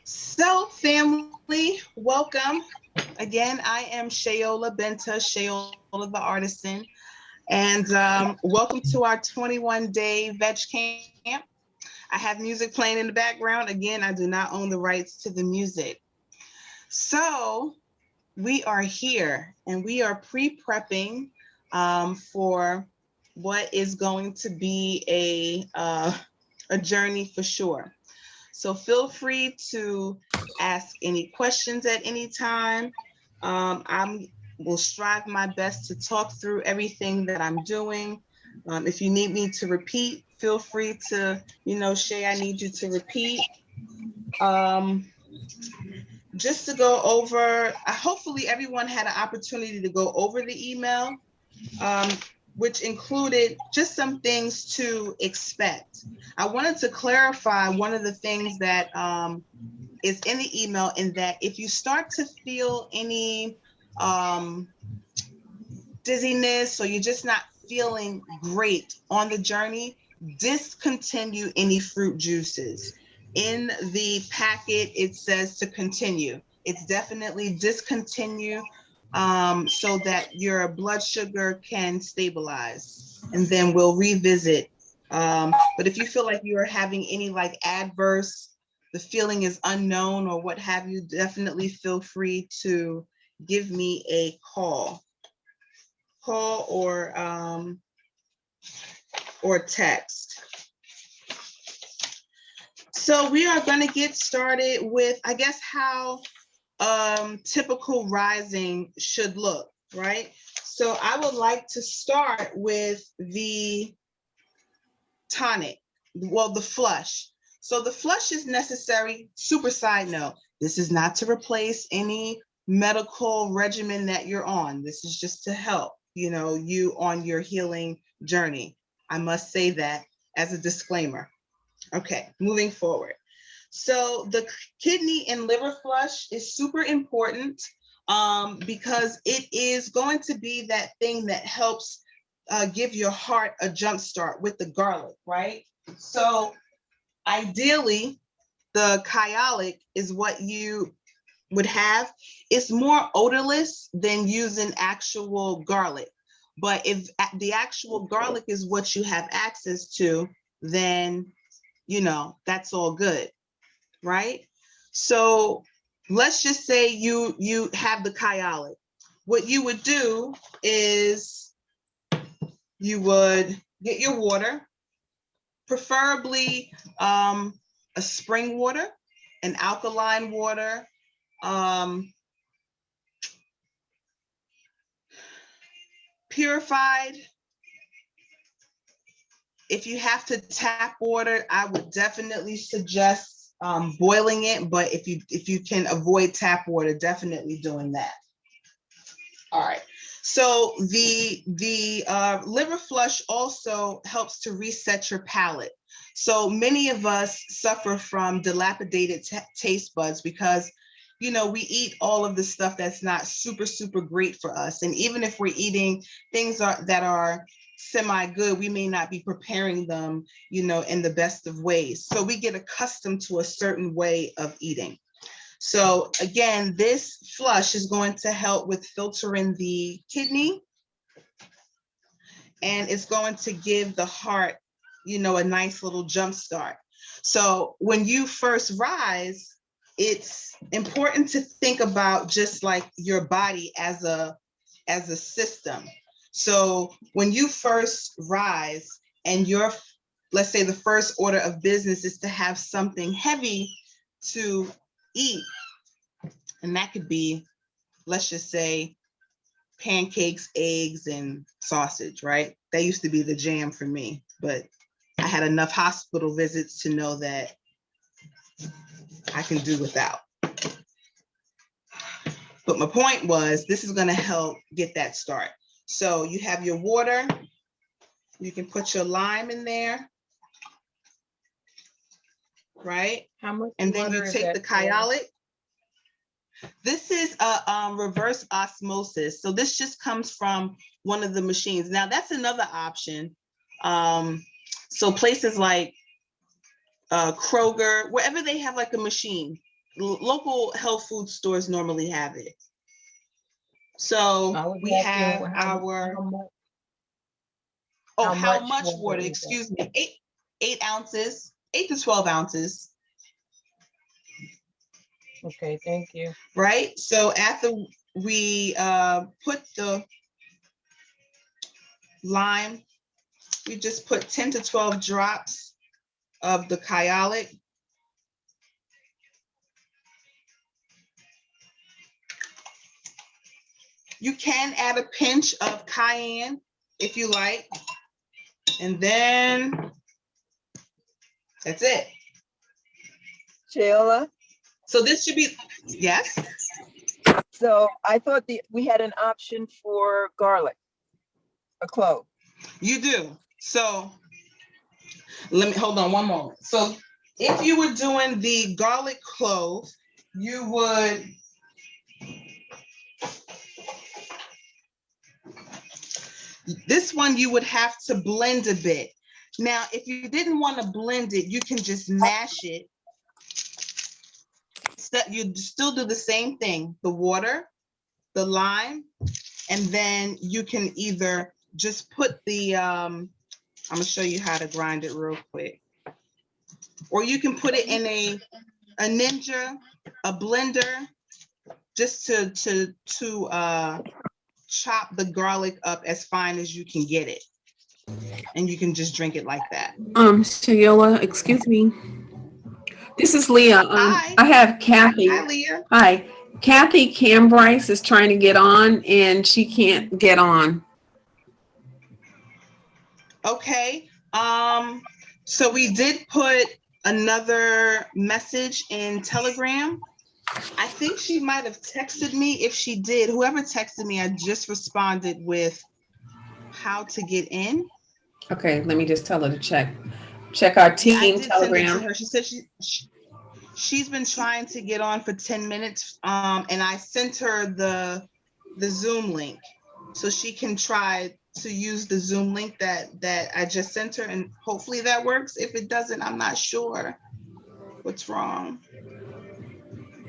So, family, welcome. Again, I am Shayola Benta, Shayola the Artisan, and welcome to our 21-day Veg Camp. I have music playing in the background. Again, I do not own the rights to the music. So, we are here and we are pre-prepping for what is going to be a journey for sure. So feel free to ask any questions at any time. I will strive my best to talk through everything that I'm doing. If you need me to repeat, feel free to, Shay, I need you to repeat. Um, just to go over, hopefully everyone had an opportunity to go over the email, um, which included just some things to expect. I wanted to clarify one of the things that is in the email, in that if you start to feel any um, dizziness or you're just not feeling great on the journey, discontinue any fruit juices. In the packet, it says to continue. It's definitely discontinue so that your blood sugar can stabilize. And then we'll revisit. But if you feel like you're having any like adverse, the feeling is unknown or what have you, definitely feel free to give me a call or text. So we are going to get started with, I guess, how typical rising should look, right? So I would like to start with the tonic, well, the flush. So the flush is necessary. Super side note, this is not to replace any medical regimen that you're on. This is just to help, you on your healing journey. I must say that as a disclaimer. Okay, moving forward. So the kidney and liver flush is super important because it is going to be that thing that helps give your heart a jump start with the garlic, right? So ideally, the kyolic is what you would have. It's more odorless than using actual garlic. But if the actual garlic is what you have access to, then, that's all good, right? So let's just say you have the kyolic. What you would do is you would get your water, preferably a spring water, an alkaline water, purified. If you have to tap water, I would definitely suggest boiling it. But if you can avoid tap water, definitely doing that. All right. So the liver flush also helps to reset your palate. So many of us suffer from dilapidated taste buds because, we eat all of the stuff that's not super great for us. And even if we're eating things that are semi-good, we may not be preparing them, in the best of ways. So we get accustomed to a certain way of eating. So again, this flush is going to help with filtering the kidney, and it's going to give the heart, a nice little jump start. So when you first rise, it's important to think about just like your body as a system. So when you first rise and let's say the first order of business is to have something heavy to eat, and that could be, let's just say, pancakes, eggs, and sausage, right? That used to be the jam for me, but I had enough hospital visits to know that I can do without. But my point was, this is going to help get that start. So you have your water, you can put your lime in there, right? How much and then water you is take that the for? kyolic. This is a reverse osmosis. So this just comes from one of the machines. Now that's another option. So places like Kroger, wherever they have like a machine, local health food stores normally have it. So we have our, how much water, excuse me, 8 ounces, 8 to 12 ounces. Okay, thank you. Right, so after we put the lime, we just put 10 to 12 drops of the kyolic. You can add a pinch of cayenne if you like, and then that's it. Sheila, So this should be, yes, so I thought we had an option for garlic, a clove. you do. So let me, hold on one moment. So if you were doing the garlic clove, you would this one you would have to blend a bit. Now, if you didn't want to blend it, you can just mash it. You still do the same thing, the water, the lime, and then you can either just put the, I'm gonna show you how to grind it real quick. Or you can put it in a Ninja, a blender, just to chop the garlic up as fine as you can get it. And you can just drink it like that. Sheila, excuse me. This is Leah. Hi. I have Kathy. Hi, Leah. Hi. Kathy Cambryce is trying to get on and she can't get on. Okay. So we did put another message in Telegram. I think she might have texted me. If she did, whoever texted me, I just responded with how to get in. Okay, let me just tell her to check our team I did Telegram. send it to her. She said she's been trying to get on for 10 minutes. And I sent her the Zoom link so she can try to use the Zoom link that I just sent her, and hopefully that works. If it doesn't, I'm not sure what's wrong.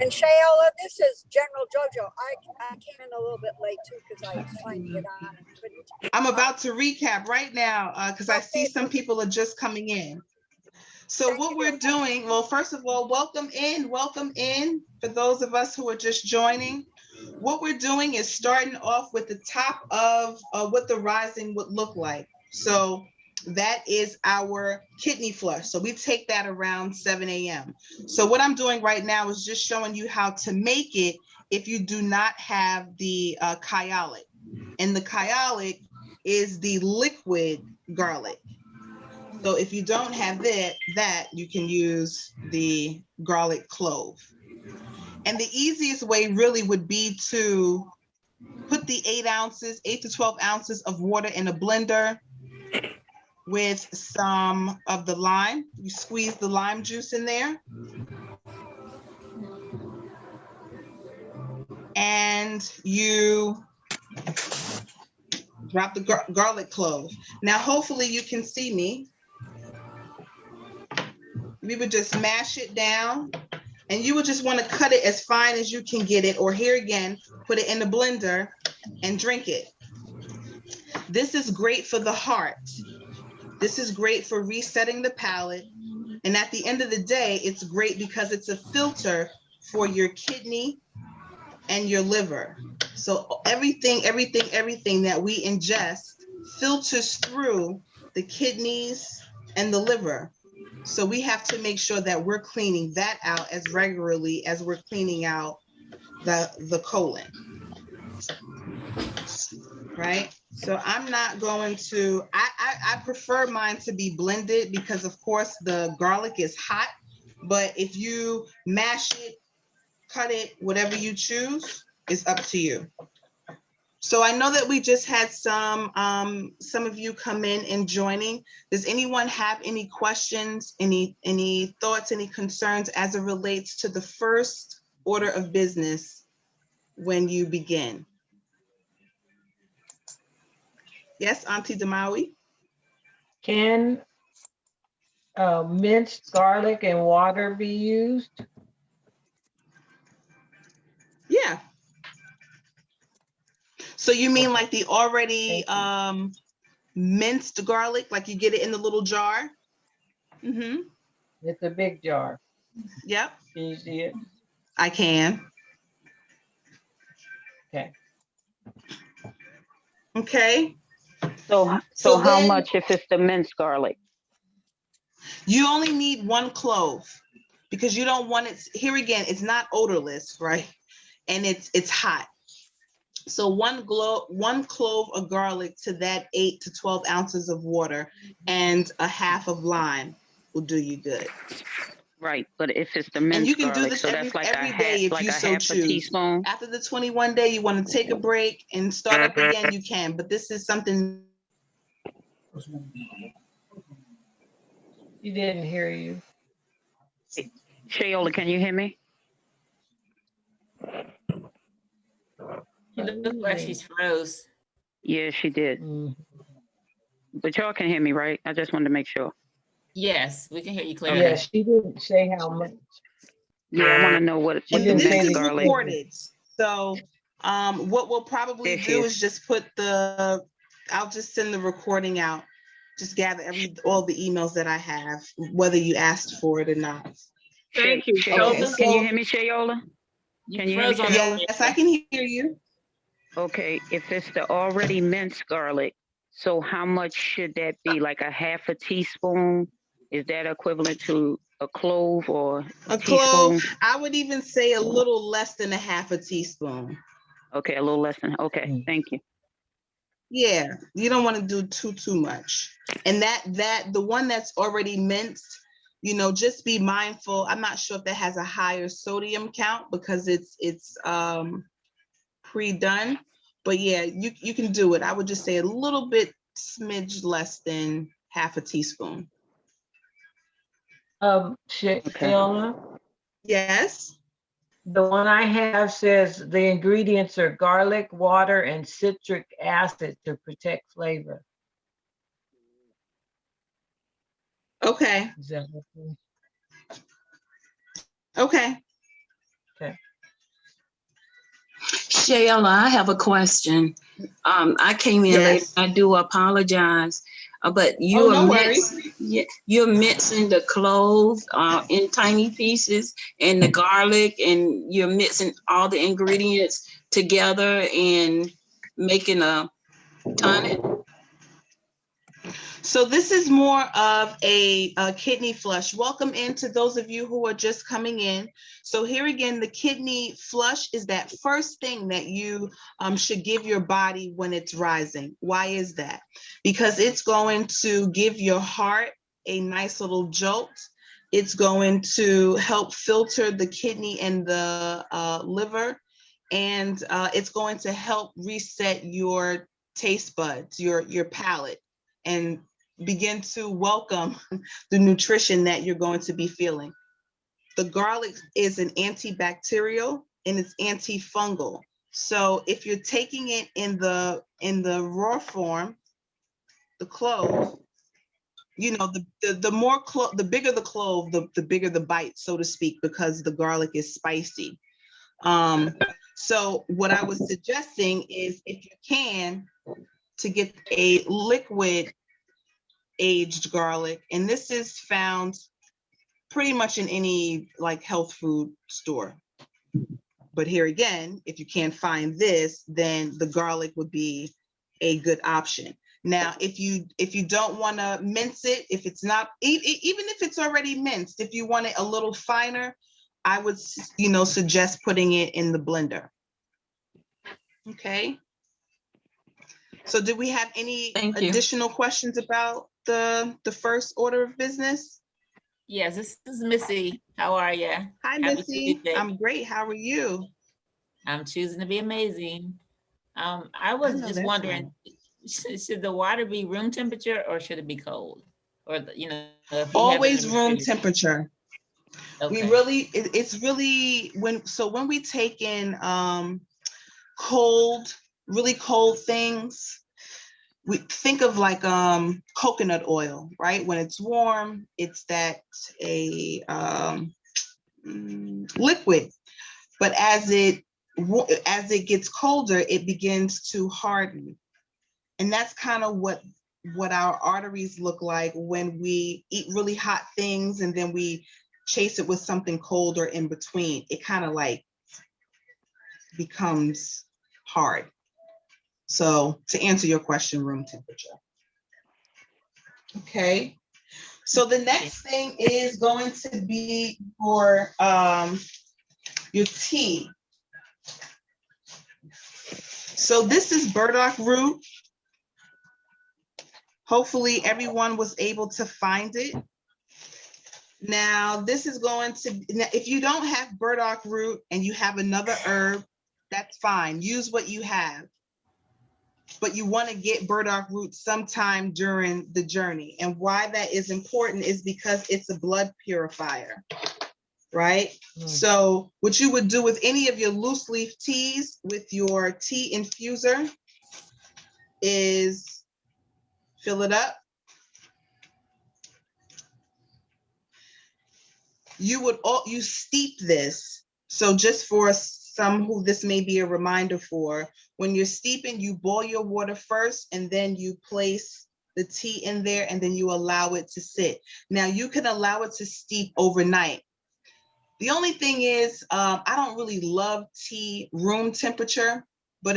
And Shayola, this is General Jojo. I came in a little bit late too because I was trying to get on and couldn't. I'm about to recap right now because I see some people are just coming in. So what we're doing, well, first of all, welcome in for those of us who are just joining. What we're doing is starting off with the top of what the rising would look like. So that is our kidney flush. So we take that around 7 a.m. So what I'm doing right now is just showing you how to make it if you do not have the kyolic. And the kyolic is the liquid garlic. So if you don't have that, you can use the garlic clove. And the easiest way really would be to put the 8 to 12 ounces of water in a blender with some of the lime. You squeeze the lime juice in there. And you drop the garlic clove. Now, hopefully you can see me. We would just mash it down, and you would just want to cut it as fine as you can get it, or here again, put it in the blender and drink it. This is great for the heart. This is great for resetting the palate. And at the end of the day, it's great because it's a filter for your kidney and your liver. So everything that we ingest filters through the kidneys and the liver. So we have to make sure that we're cleaning that out as regularly as we're cleaning out the colon, right? So I'm not going to, I prefer mine to be blended because of course the garlic is hot, but if you mash it, cut it, whatever you choose, is up to you. So I know that we just had some of you come in and joining. Does anyone have any questions, any thoughts, any concerns as it relates to the first order of business when you begin? Yes, Auntie Demawi? Can minced garlic and water be used? Yeah. So you mean Okay. like the already Thank minced garlic, like you get it in the little jar? Mm-hmm. It's a big jar. Yep, Can you see it? I can. Okay. Okay. So So how then much if it's the minced garlic? you only need 1 clove because you don't want it. Here again, it's not odorless, right? And it's hot. So one clove of garlic to that 8 to 12 ounces of water and a half of lime will do you good. Right, but if it's the And you minced can do garlic, this so that's every day if you like a so half a choose. teaspoon. After the 21 day, you want to take a break and start up again, you can. But this is something. She didn't hear you. Shayola, can you hear me? She looked like she's froze. Yeah, she did. Mm. But y'all can hear me, right? I just wanted to make sure. Yes, we can hear you clearly. Yeah, she didn't say how much. Yeah, I want to know what She And the didn't say this minced the is garlic. recorded. So what we'll probably There she do is. is just put I'll just send the recording out. Just gather all the emails that I have, whether you asked for it or not. Thank you, Okay, Shayola. Can you so hear me, Shayola? You Can you hear me, froze on Shayola? yes, I can hear you. Okay, if it's the already minced garlic, so how much should that be? Like a half a teaspoon? Is that equivalent to a clove or a A clove, teaspoon? I would even say a little less than a half a teaspoon. Okay, a little less than. Okay, Mm. thank you. Yeah, you don't want to do too much. And that the one that's already minced, just be mindful. I'm not sure if that has a higher sodium count because it's pre-done, but yeah, you can do it. I would just say a little bit smidge less than half a teaspoon. Shayla, Yes. the one I have says the ingredients are garlic, water, and citric acid to protect flavor. Okay. Is that okay? Okay. Okay. Shayla, I have a question. I came in late. Yes. I do apologize, but Oh, no worries. you're mixing the cloves in tiny pieces and the garlic, and you're mixing all the ingredients together and making a tonic. So this is more of a kidney flush. Welcome into those of you who are just coming in. So here again, the kidney flush is that first thing that you should give your body when it's rising. Why is that? Because it's going to give your heart a nice little jolt. It's going to help filter the kidney and the liver, and it's going to help reset your taste buds, your palate, and begin to welcome the nutrition that you're going to be feeling. The garlic is an antibacterial and it's antifungal. So if you're taking it in the raw form, the clove, the bigger the clove, the bigger the bite, so to speak, because the garlic is spicy. So what I was suggesting is, if you can, to get a liquid aged garlic, and this is found pretty much in any like health food store. But here again, if you can't find this, then the garlic would be a good option. Now, if you don't want to mince it, if it's not, even if it's already minced, if you want it a little finer, I would suggest putting it in the blender. Okay. So did we have any Thank you. additional questions about the first order of business? Yes, this is Missy. How are you? Hi, Happy Missy. Tuesday. I'm great. How are you? I'm choosing to be amazing. I I was know just that's wondering, should the water be room temperature or should it be cold? Or, if you have it in Always the room refrigerator. temperature. We Okay. really, it's really when we take in really cold things, we think of like coconut oil, right? When it's warm, it's a liquid. But as it as it gets colder, it begins to harden. And that's kind of what our arteries look like when we eat really hot things and then we chase it with something colder in between. It kind of like becomes hard. So to answer your question, room temperature. Okay. So the next thing is going to be for your tea. So this is burdock root. Hopefully everyone was able to find it. Now this is going to, if you don't have burdock root and you have another herb, that's fine. Use what you have. But you want to get burdock root sometime during the journey. And why that is important is because it's a blood purifier, right? So what you would do with any of your loose leaf teas with your tea infuser is fill it up. You steep this. So just for some who this may be a reminder for, when you're steeping, you boil your water first and then you place the tea in there and then you allow it to sit. Now you can allow it to steep overnight. The only thing is, I don't really love tea room temperature, but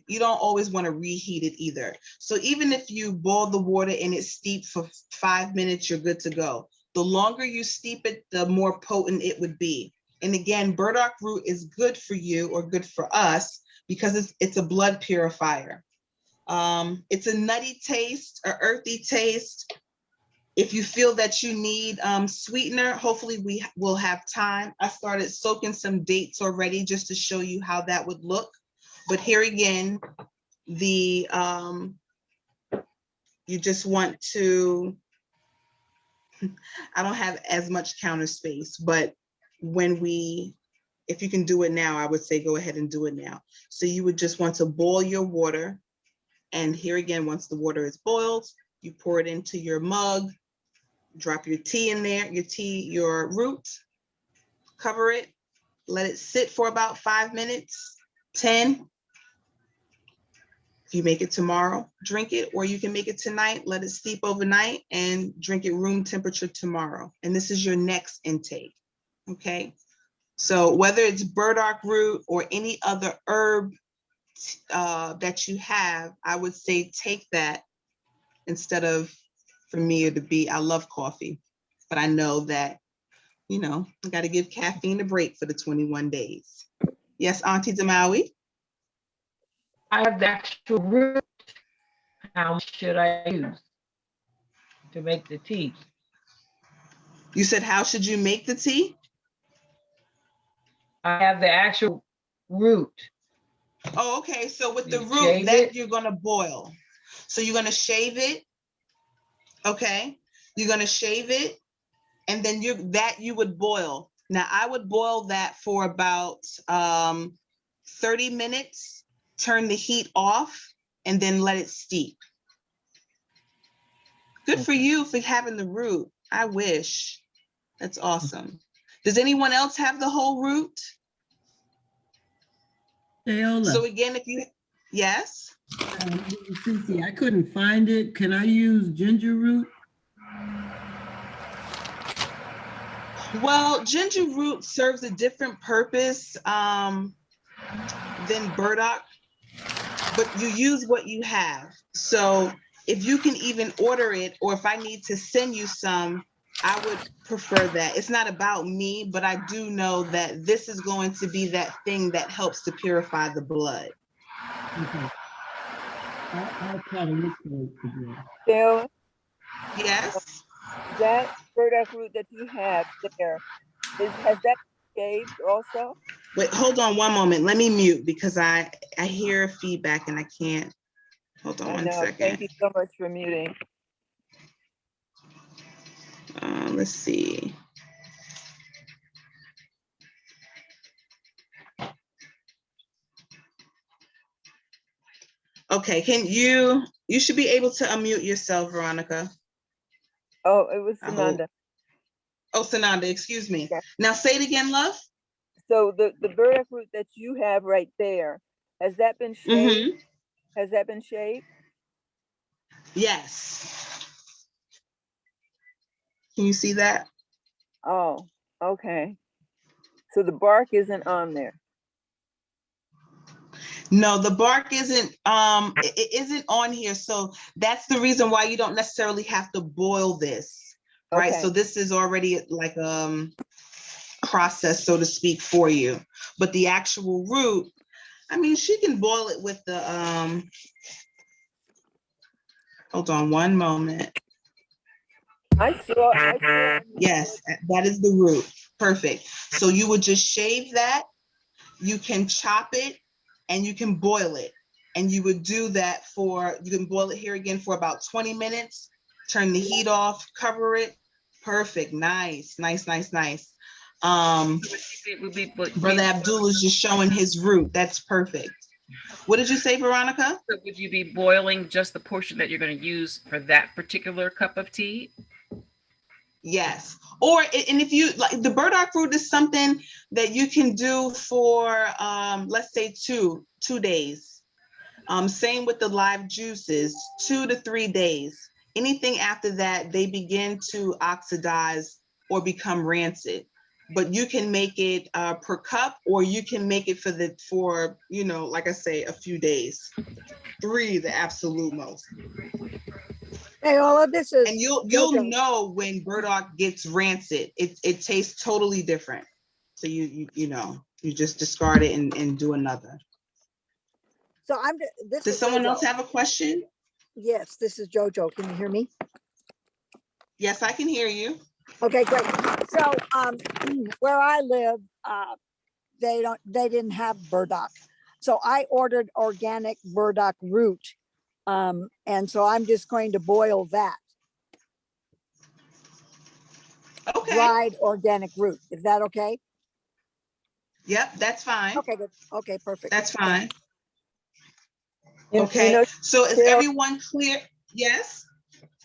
you don't always want to reheat it either. So even if you boil the water and it steeps for 5 minutes, you're good to go. The longer you steep it, the more potent it would be. And again, burdock root is good for you or good for us because it's a blood purifier. It's a nutty taste, an earthy taste. If you feel that you need sweetener, hopefully we will have time. I started soaking some dates already just to show you how that would look. But here again, you just want to, I don't have as much counter space, but if you can do it now, I would say go ahead and do it now. So you would just want to boil your water. And here again, once the water is boiled, you pour it into your mug, drop your tea in there, your root, cover it, let it sit for about 5 minutes, 10. If you make it tomorrow, drink it, or you can make it tonight, let it steep overnight and drink it room temperature tomorrow. And this is your next intake, okay? So whether it's burdock root or any other herb that you have, I would say take that instead of, for me, to be, I love coffee, but I know that, I got to give caffeine a break for the 21 days. Yes, Auntie Damawi? I have the actual root. How much should I use to make the tea? You said, how should you make the tea? I have the actual root. Oh, okay. So with the You root, shave that it? you're going to boil. So you're going to shave it. Okay. You're going to shave it. And then you would boil. Now I would boil that for about 30 minutes, turn the heat off, and then let it steep. Good for you for having the root. I wish. That's awesome. Does anyone else have the whole root? Ayola. So again, yes? Cece, I couldn't find it. Can I use ginger root? Well, ginger root serves a different purpose than burdock, but you use what you have. So if you can even order it, or if I need to send you some, I would prefer that. It's not about me, but I do know that this is going to be that thing that helps to purify the blood. Okay. I'll try to look for it again. Bill, Yes? that burdock root that you have there, has that shaved also? Wait, hold on one moment. Let me mute because I hear feedback and I can't. Hold on I one know. second. Thank you so much for muting. Let's see. Okay, you should be able to unmute yourself, Veronica. Oh, it was Sananda. Oh, Sananda, excuse me. Yeah. Now say it again, love. So the burdock root that you have right there, has that been shaved? Mm-hmm. Has that been shaved? Yes. Can you see that? Oh, okay. So the bark isn't on there. No, the bark isn't it isn't on here. So that's the reason why you don't necessarily have to boil this, right? Okay. So this is already like process, so to speak, for you. But the actual root, I mean, she can boil it with the hold on one moment. I saw. Yes, that is the root. Perfect. So you would just shave that, you can chop it, and you can boil it. And you would do that for, you can boil it here again for about 20 minutes, turn the heat off, cover it. Perfect. Nice, nice, nice, nice. Brother Abdul is just showing his root. That's perfect. What did you say, Veronica? So would you be boiling just the portion that you're going to use for that particular cup of tea? Yes. Or, and if you like, the burdock root is something that you can do for, let's say two days. Same with the live juices, 2 to 3 days. Anything after that, they begin to oxidize or become rancid. But you can make it per cup, or you can make it for you know, like I say, a few days. 3, the absolute most. Hey, all of this is. And you'll JoJo. know when burdock gets rancid. It tastes totally different. So you know, you just discard it and do another. So this Does is someone JoJo. else have a question? Yes, this is JoJo. Can you hear me? Yes, I can hear you. Okay, great. So where I live, they didn't have burdock. So I ordered organic burdock root. And so I'm just going to boil that. Okay. Dried organic root. Is that okay? Yep, that's fine. Okay, good. Okay, perfect. That's fine. You Okay, know, so is Cheryl, everyone clear? Yes?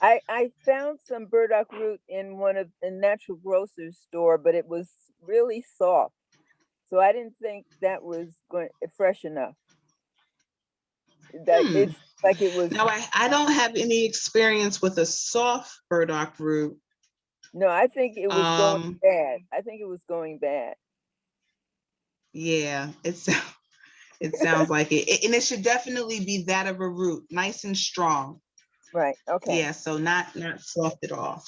I found some burdock root in a natural grocer's store, but it was really soft. So I didn't think that was fresh enough. That it's like it was. Now, I don't have any experience with a soft burdock root. No, I think it was going bad. I think it was going bad. Yeah, it sounds like it. And it should definitely be that of a root, nice and strong. Right, okay. Yeah, so not soft at all.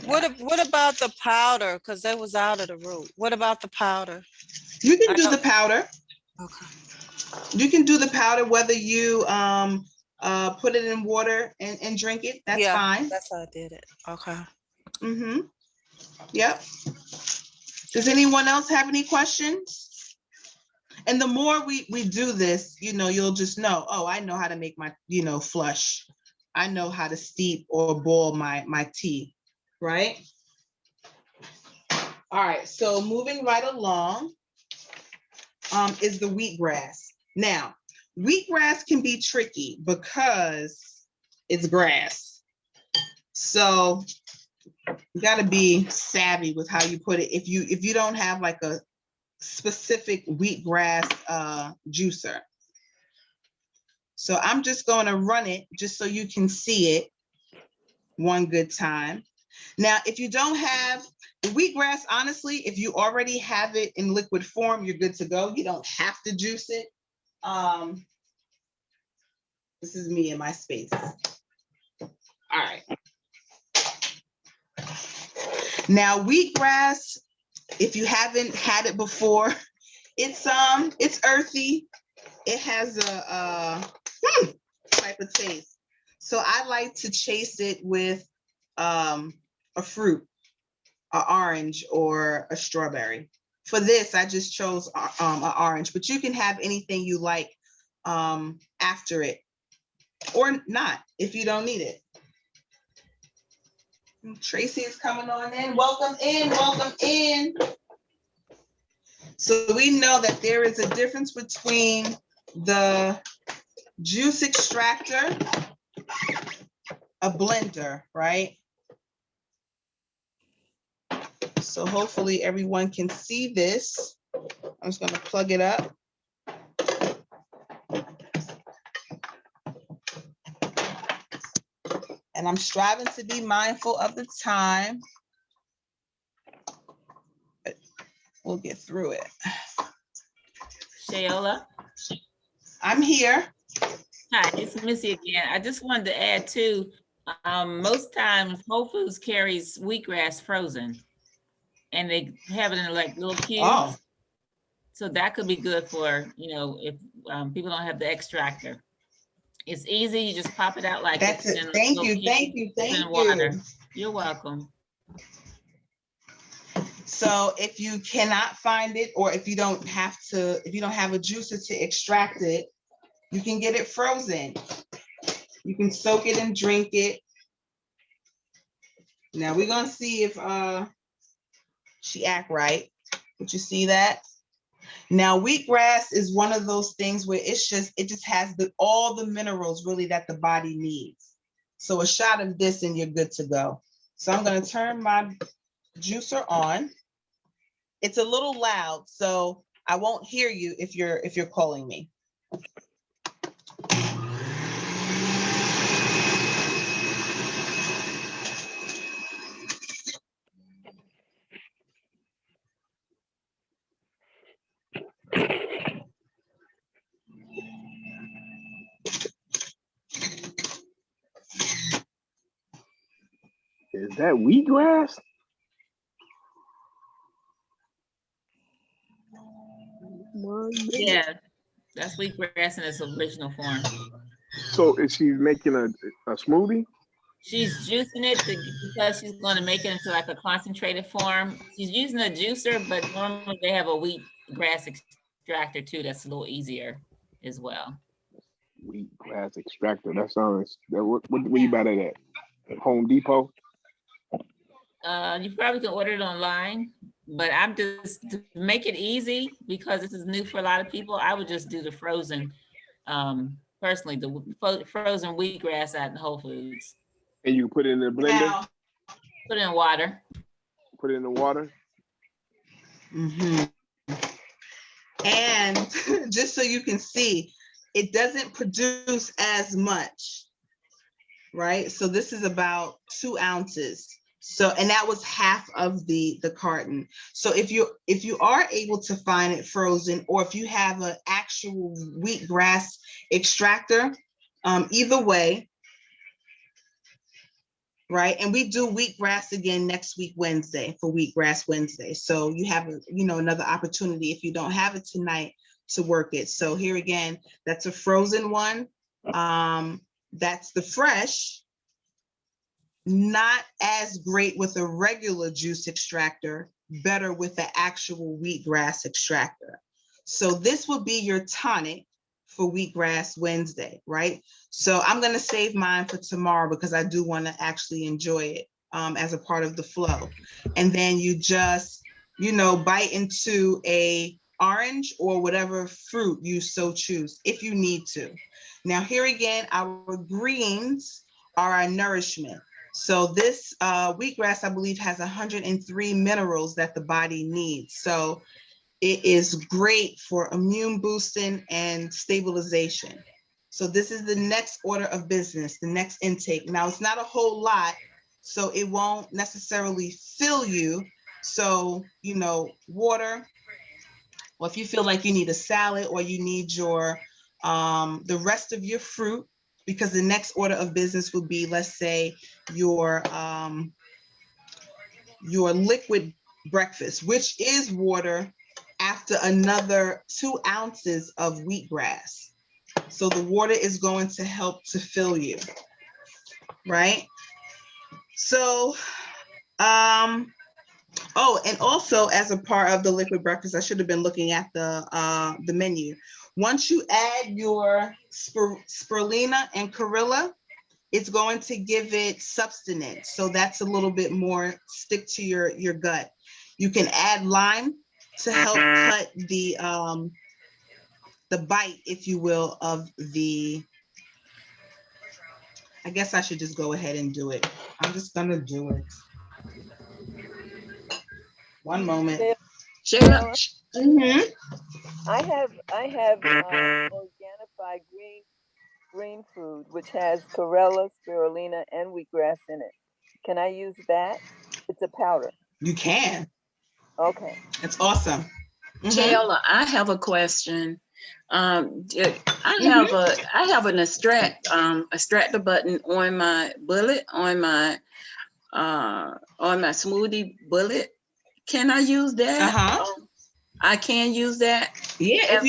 What about the powder? Because that was out of the root. What about the powder? You can do the powder. Okay. You can do the powder, whether you put it in water and drink it. That's fine. That's how I did it. Okay. Mm-hmm. Yep. Does anyone else have any questions? And the more we do this, you know, you'll just know, oh, I know how to make my, you know, flush. I know how to steep or boil my tea, right? All right, so moving right along is the wheatgrass. Now, wheatgrass can be tricky because it's grass. So you got to be savvy with how you put it. If you don't have like a specific wheatgrass juicer. So I'm just going to run it just so you can see it one good time. Now, if you don't have the wheatgrass, honestly, if you already have it in liquid form, you're good to go. You don't have to juice it. This is me in my space. All right. Now, wheatgrass, if you haven't had it before, it's earthy. It has a type of taste. So I like to chase it with a fruit, an orange or a strawberry. For this, I just chose an orange, but you can have anything you like after it, or not if you don't need it. Tracy is coming on in. Welcome in, welcome in. So we know that there is a difference between the juice extractor, a blender, right? So hopefully everyone can see this. I'm just gonna plug it up. And I'm striving to be mindful of the time. But we'll get through it. Shayola. I'm here. Hi, it's Missy again. I just wanted to add too, most times Whole Foods carries wheatgrass frozen and they have it in like little cubes. Oh. So that could be good for, you know, if people don't have the extractor. It's easy. You just pop it out like That's it's it. in Thank little you, thank you, cubes thank in you. water. You're welcome. So if you cannot find it, or if you don't have to, if you don't have a juicer to extract it, you can get it frozen. You can soak it and drink it. Now we're gonna see if she act right. Did you see that? Now wheatgrass is one of those things where it just has all the minerals really that the body needs. So a shot of this and you're good to go. So I'm gonna turn my juicer on. It's a little loud, so I won't hear you if you're calling me. Is that wheatgrass? Yeah, that's wheatgrass in its original form. So is she making a smoothie? She's juicing it because she's going to make it into like a concentrated form. She's using a juicer, but normally they have a wheatgrass extractor too. That's a little easier as well. Wheatgrass extractor. That sounds. Where you buy that at? Home Depot. You probably can order it online, but I'm just to make it easy because this is new for a lot of people. I would just do the frozen. Personally, the frozen wheatgrass at Whole Foods. And you put it in the blender. Now, put it in water. Put it in the water. Mm-hmm. And just so you can see, it doesn't produce as much, right? So this is about 2 ounces. So, and that was half of the carton. So if you are able to find it frozen, or if you have an actual wheatgrass extractor, either way, right? And we do wheatgrass again next week, Wednesday, for Wheatgrass Wednesday. So you have, another opportunity if you don't have it tonight to work it. So here again, that's a frozen one. That's the fresh. Not as great with a regular juice extractor, better with the actual wheatgrass extractor. So this will be your tonic for Wheatgrass Wednesday, right? So I'm gonna save mine for tomorrow because I do wanna actually enjoy it as a part of the flow. And then you just, bite into a orange or whatever fruit you so choose, if you need to. Now here again, our greens are our nourishment. So this wheatgrass, I believe, has 103 minerals that the body needs. So it is great for immune boosting and stabilization. So this is the next order of business, the next intake. Now it's not a whole lot, so it won't necessarily fill you. So, water, or if you feel like you need a salad or you need your, the rest of your fruit, because the next order of business would be, let's say, your liquid breakfast, which is water after another 2 ounces of wheatgrass. So the water is going to help to fill you, right? So, oh, and also as a part of the liquid breakfast, I should have been looking at the menu. Once you add your spirulina and chlorella, it's going to give it substance. So that's a little bit more stick to your gut. You can add lime to help cut the bite, if you will, of the, I guess I should just go ahead and do it. I'm just gonna do it. One moment. Shayla, Mm-hmm. I have Organifi green food, which has chlorella, spirulina, and wheatgrass in it. Can I use that? It's a powder. You can. Okay. It's awesome. Taylor, I have a question. I have an extractor button on my bullet, on my smoothie bullet. Can I use that? I can use that. Yeah,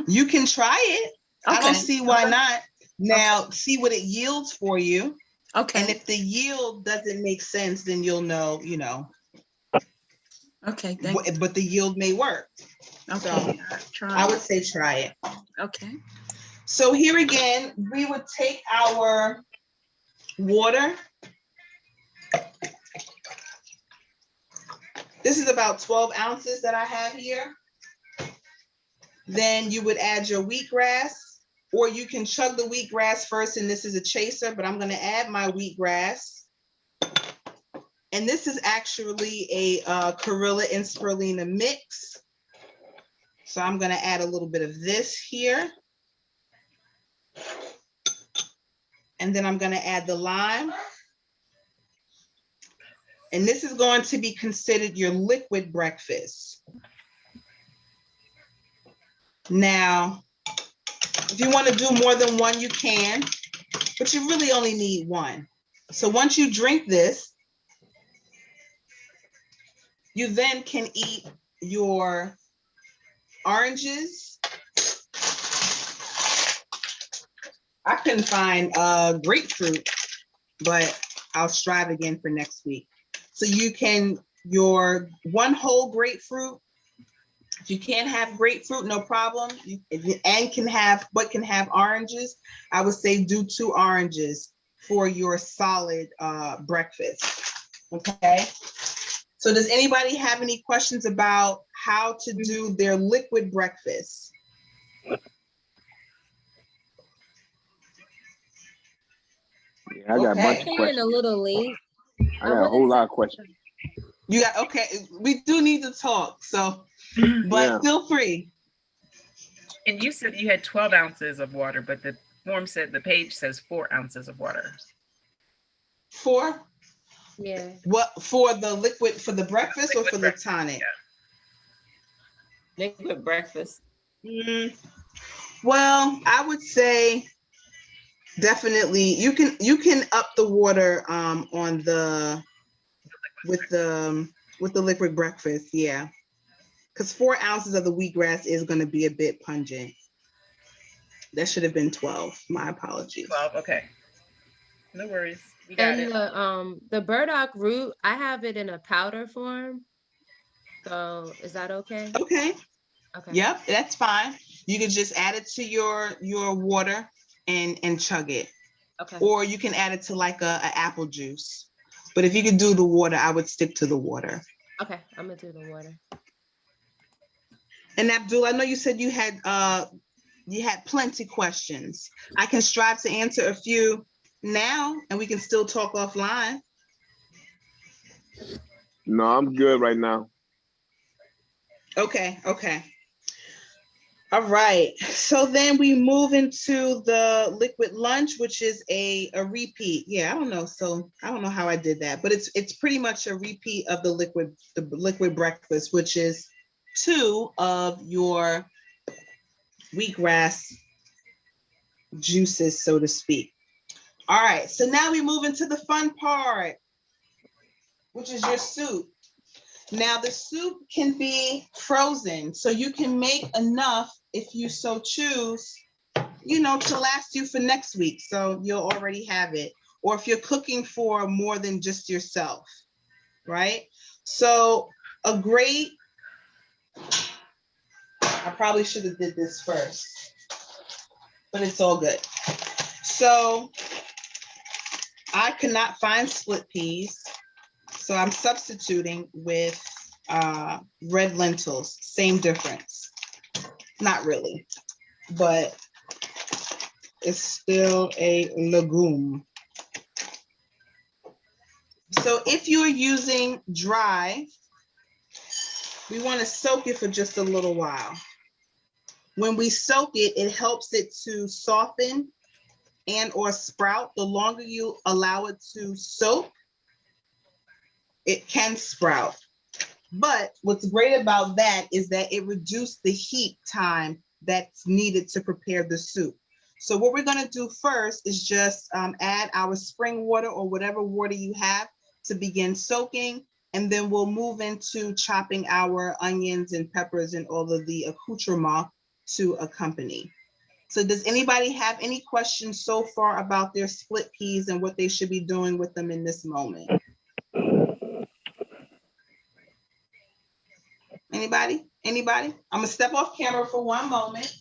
you can try it. Okay. I don't see why not. Now, see what it yields for you. Okay. And if the yield doesn't make sense, then you'll know, Okay, but the yield may work. Okay, so I would say try it. Okay. So here again, we would take our water. This is about 12 ounces that I have here. Then you would add your wheatgrass, or you can chug the wheatgrass first, and this is a chaser, but I'm gonna add my wheatgrass. And this is actually a chlorella and spirulina mix. So I'm gonna add a little bit of this here. And then I'm gonna add the lime. And this is going to be considered your liquid breakfast. Now, if you want to do more than one, you can, but you really only need one. So once you drink this, you then can eat your oranges. I couldn't find grapefruit, but I'll strive again for next week. So you can, your one whole grapefruit. If you can't have grapefruit, no problem. And can have oranges, I would say do 2 oranges for your solid breakfast. Okay. So does anybody have any questions about how to do their liquid breakfast? Yeah, I got a bunch of questions. A little late. I got a whole lot of questions. You got, okay, we do need to talk, so, but feel free. And you said you had 12 ounces of water, but the form said, the page says 4 ounces of water. 4? Yeah. What, for the liquid, for the breakfast or for the tonic? Yeah. Liquid breakfast. Well, I would say definitely you can up the water on the with the liquid breakfast, yeah, because 4 ounces of the wheatgrass is going to be a bit pungent. That should have been 12. My apologies. 12. Okay. No worries. We got it. The burdock root, I have it in a powder form. So is that okay? Okay. Okay. Yep, that's fine. You can just add it to your water and chug it. Okay. Or you can add it to like a apple juice. But if you could do the water, I would stick to the water. Okay, I'm gonna do the water. And Abdul, I know you said you had plenty questions. I can strive to answer a few now, and we can still talk offline. No, I'm good right now. Okay. All right. So then we move into the liquid lunch, which is a repeat. Yeah, I don't know. So I don't know how I did that, but it's pretty much a repeat of the liquid breakfast, which is 2 of your wheatgrass juices, so to speak. All right. So now we move into the fun part, which is your soup. Now the soup can be frozen, so you can make enough if you so choose, to last you for next week. So you'll already have it. Or if you're cooking for more than just yourself, right? So I probably should have did this first, but it's all good. So I could not find split peas. So I'm substituting with red lentils, same difference. Not really, but it's still a legume. So if you're using dry, We want to soak it for just a little while. When we soak it, it helps it to soften and or sprout. The longer you allow it to soak, it can sprout. But what's great about that is that it reduced the heat time that's needed to prepare the soup. So what we're gonna do first is just add our spring water or whatever water you have to begin soaking. And then we'll move into chopping our onions and peppers and all of the accoutrement to accompany. So does anybody have any questions so far about their split peas and what they should be doing with them in this moment? Anybody? Anybody? I'm gonna step off camera for one moment.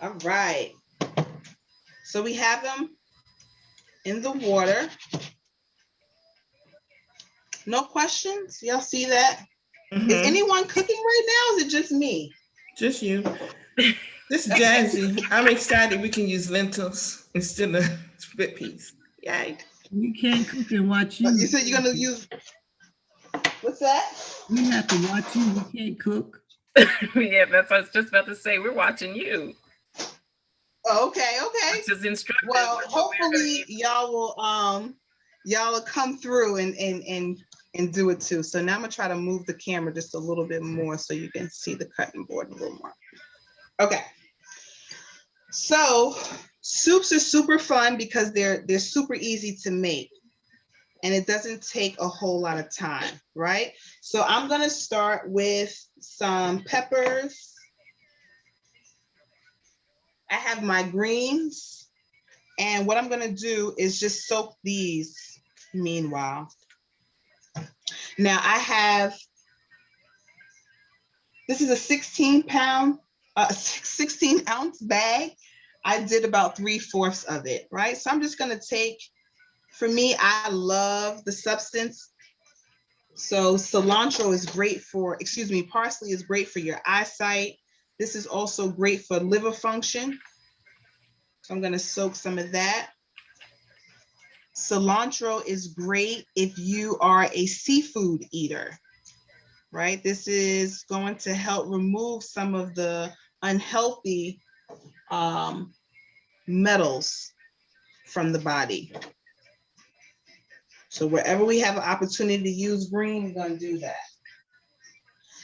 All right. So we have them in the water. No questions? Y'all see that? Is anyone cooking right now? Or is it just me? Just you. This is Jazzy. I'm excited we can use lentils instead of split peas. Yay. We can't cook and watch you. You said you're gonna use, what's that? We have to watch you. We can't cook. Yeah, that's what I was just about to say. We're watching you. Oh, okay, okay. Which is instructive. Well, hopefully y'all will come through and do it too. So now I'm gonna try to move the camera just a little bit more so you can see the cutting board a little more. Okay. So soups are super fun because they're super easy to make and it doesn't take a whole lot of time, right? So I'm gonna start with some peppers. I have my greens, and what I'm gonna do is just soak these meanwhile. Now I have, this is a 16 ounce bag. I did about 3/4 of it, right? So I'm just gonna take, for me, I love the substance. So cilantro is great for, parsley is great for your eyesight. This is also great for liver function. So I'm gonna soak some of that. Cilantro is great if you are a seafood eater, right? This is going to help remove some of the unhealthy metals from the body. So wherever we have an opportunity to use green, we're gonna do that.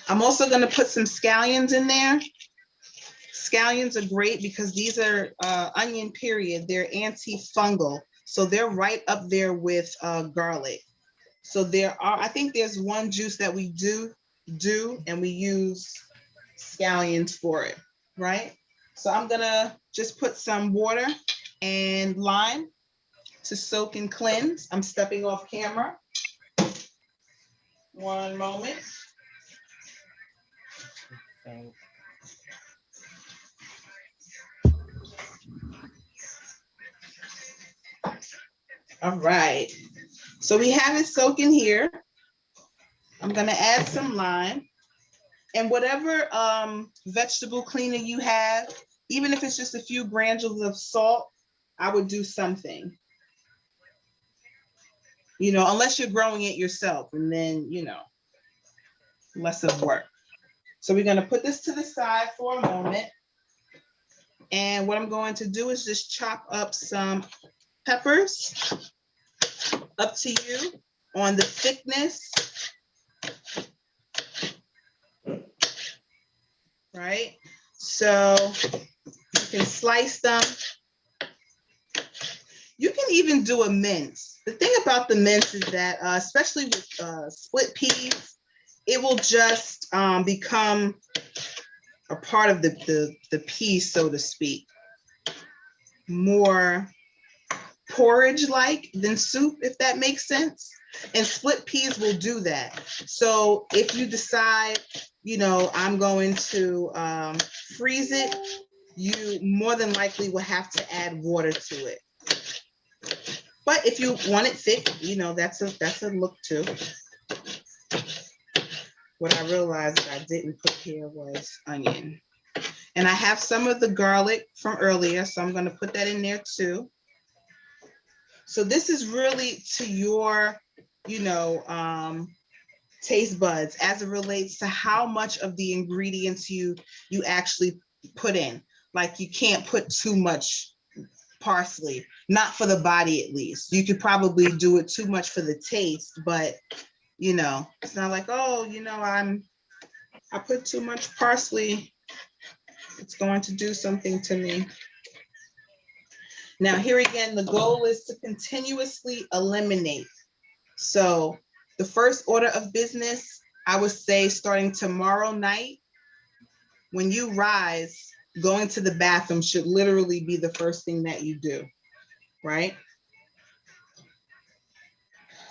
I'm also gonna put some scallions in there. Scallions are great because these are onion period, they're antifungal. So they're right up there with garlic. So there are, I think there's one juice that we do and we use scallions for it, right? So I'm gonna just put some water and lime to soak and cleanse. I'm stepping off camera. One moment. All right, so we have it soaking here. I'm gonna add some lime and whatever vegetable cleaner you have, even if it's just a few granules of salt, I would do something. You know, unless you're growing it yourself and then, you know, less of work. So we're gonna put this to the side for a moment. And what I'm going to do is just chop up some peppers, up to you on the thickness, right? So you can slice them. You can even do a mince. The thing about the mince is that, especially with split peas, it will just become a part of the pea, so to speak. More porridge-like than soup, if that makes sense. And split peas will do that. So if you decide, you know, I'm going to freeze it, you more than likely will have to add water to it. But if you want it thick, you know, that's a look too. What I realized that I didn't put here was onion. And I have some of the garlic from earlier, so I'm gonna put that in there too. So this is really to your, taste buds as it relates to how much of the ingredients you actually put in. Like you can't put too much parsley, not for the body at least. You could probably do it too much for the taste, but it's not like, oh, I put too much parsley, it's going to do something to me. Now, here again, the goal is to continuously eliminate. So the first order of business, I would say starting tomorrow night, when you rise, going to the bathroom should literally be the first thing that you do, right?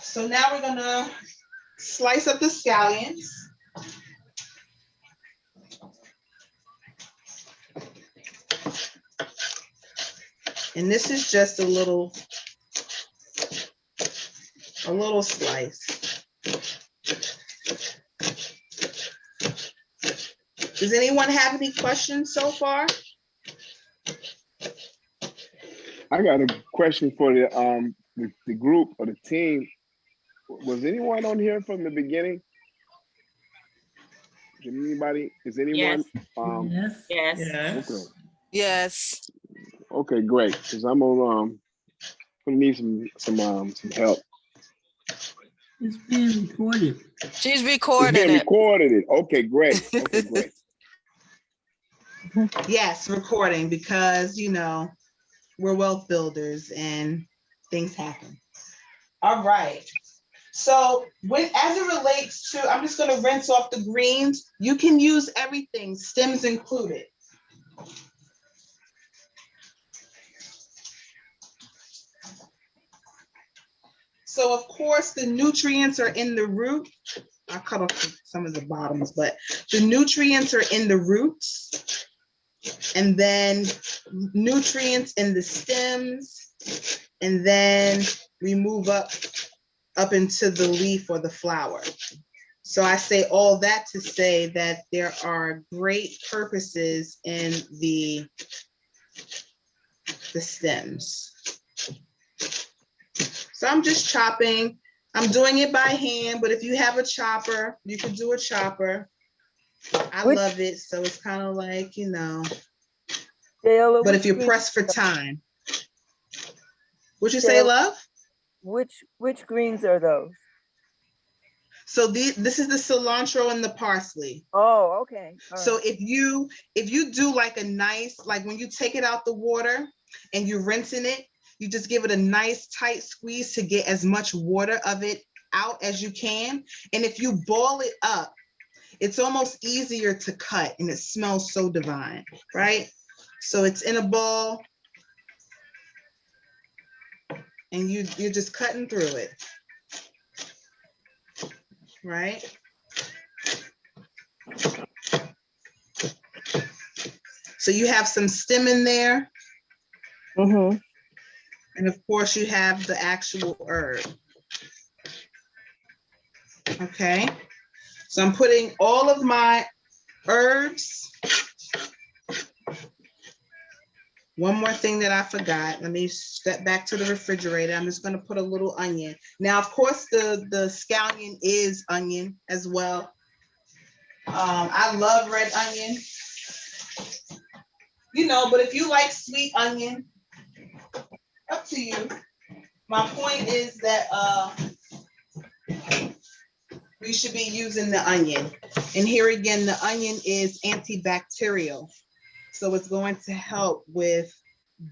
So now we're gonna slice up the scallions. And this is just a little slice. Does anyone have any questions so far? I got a question for the group or the team. Was anyone on here from the beginning? Did anybody? Is anyone? Yes. Yes. Okay. Yes. Okay, great. Because I'm gonna need some help. It's being recorded. She's It's recording being it. recorded. Okay, great. Okay, great. Yes, recording, because we're wealth builders and things happen. All right. So as it relates to, I'm just going to rinse off the greens. You can use everything, stems included. So of course the nutrients are in the root. I'll cut off some of the bottoms, but the nutrients are in the roots, and then nutrients in the stems, and then we move up into the leaf or the flower. So I say all that to say that there are great purposes in the stems. So I'm just chopping. I'm doing it by hand, but if you have a chopper, you could do a chopper. I love it, so it's kind of like, but if you're pressed for time. What'd you say, love? Which greens are those? So this is the cilantro and the parsley. Oh, okay. So if you do like a nice, like when you take it out the water and you're rinsing it, you just give it a nice tight squeeze to get as much water of it out as you can. And if you boil it up, it's almost easier to cut, and it smells so divine, right? So it's in a bowl, and you're just cutting through it, right? So you have some stem in there. Mm-hmm. And of course you have the actual herb. Okay. So I'm putting all of my herbs. One more thing that I forgot. Let me step back to the refrigerator. I'm just going to put a little onion. Now, of course, the scallion is onion as well. I love red onion. But if you like sweet onion, up to you. My point is that we should be using the onion. And here again, the onion is antibacterial. So it's going to help with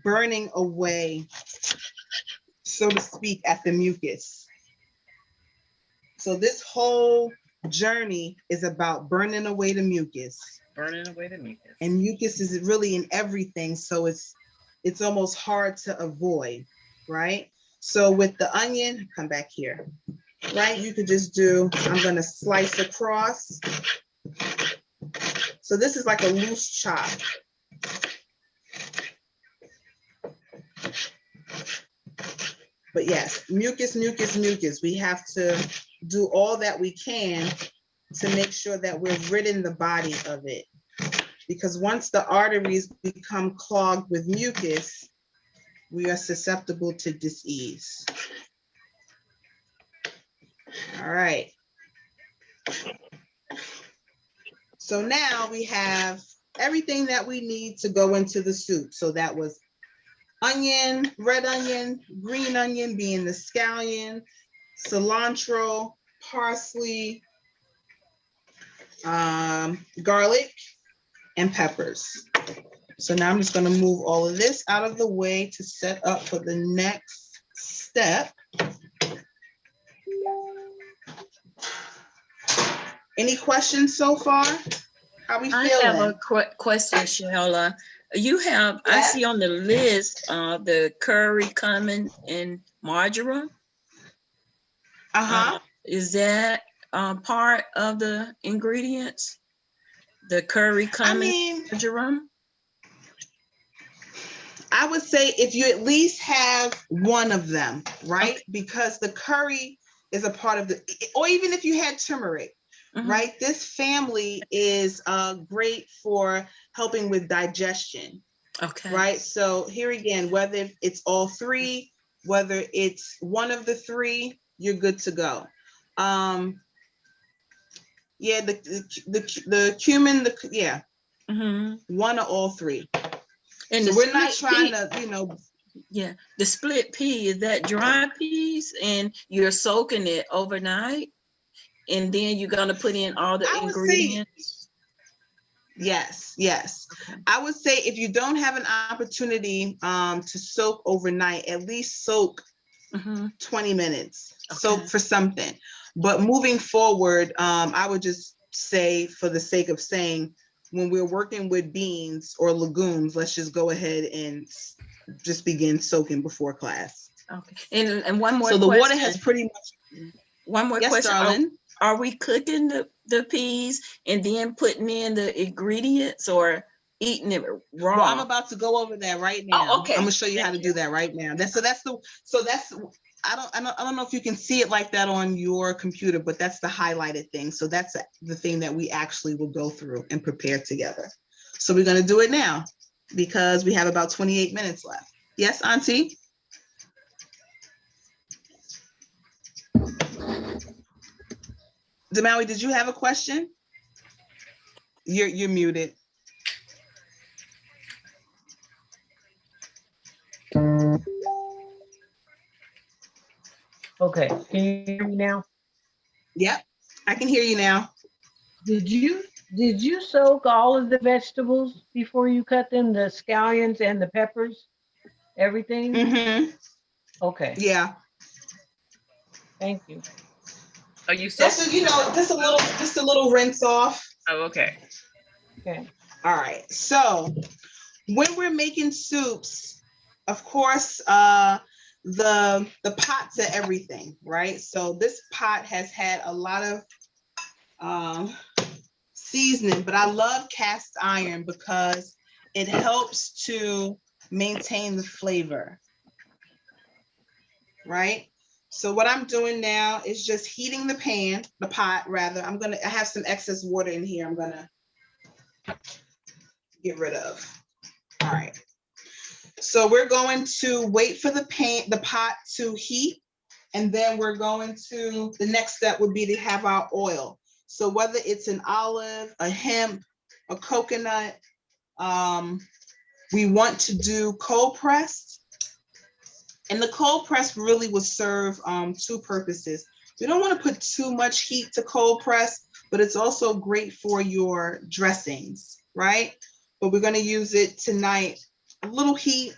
burning away, so to speak, at the mucus. So this whole journey is about burning away the mucus. Burning away the mucus. And mucus is really in everything. So it's almost hard to avoid, right? So with the onion, come back here, right? You could just do, I'm gonna slice across. So this is like a loose chop. But yes, mucus, mucus, mucus. We have to do all that we can to make sure that we're ridding the body of it. because once the arteries become clogged with mucus, we are susceptible to disease. All right. So now we have everything that we need to go into the soup. So that was onion, red onion, green onion being the scallion, cilantro, parsley, garlic, and peppers. So now I'm just going to move all of this out of the way to set up for the next step. Any questions so far? How we feeling? I have a question, Sheila. You have, I see on the list, the curry, cumin, and marjoram. Is that part of the ingredients? The curry, cumin, marjoram? I would say if you at least have one of them, right? Okay. Because the curry is a part of the, or even if you had turmeric, right? This family is great for helping with digestion. Okay. Right? So here again, whether it's all three, whether it's one of the three, you're good to go. Yeah, the cumin, one or all three. And so we're not trying to, you know. Yeah, the split pea, is that dry peas and you're soaking it overnight? And then you're gonna put in all the ingredients? Yes, yes. Okay. I would say if you don't have an opportunity to soak overnight, at least soak 20 minutes. Okay. Soak for something. But moving forward, I would just say, for the sake of saying, when we're working with beans or legumes, let's just go ahead and just begin soaking before class. Okay. And one more question. So the water has pretty much. One more question. Darling. Are we cooking the peas and then putting in the ingredients or eating it raw? Well, I'm about to go over that right now. Oh, okay. I'm gonna show you how to do that right now. I don't know if you can see it like that on your computer, but that's the highlighted thing. So that's the thing that we actually will go through and prepare together. So we're going to do it now because we have about 28 minutes left. Yes, Auntie? Demawi, did you have a question? You're muted. Okay, can you hear me now? Yep, I can hear you now. Did you soak all of the vegetables before you cut them, the scallions and the peppers, everything? Mm-hmm. Okay. Yeah. Thank you. Are you so? Just a little rinse off. Oh, okay. Okay. All right. So when we're making soups, of course, the pots are everything, right? So this pot has had a lot of seasoning, but I love cast iron because it helps to maintain the flavor, right? So what I'm doing now is just heating the pot rather. I have some excess water in here I'm gonna get rid of. All right. So we're going to wait for the pot to heat, and then we're going to, the next step would be to have our oil. So whether it's an olive, a hemp, a coconut, we want to do cold pressed. And the cold press really will serve two purposes. We don't want to put too much heat to cold press, but it's also great for your dressings, right? But we're going to use it tonight, a little heat,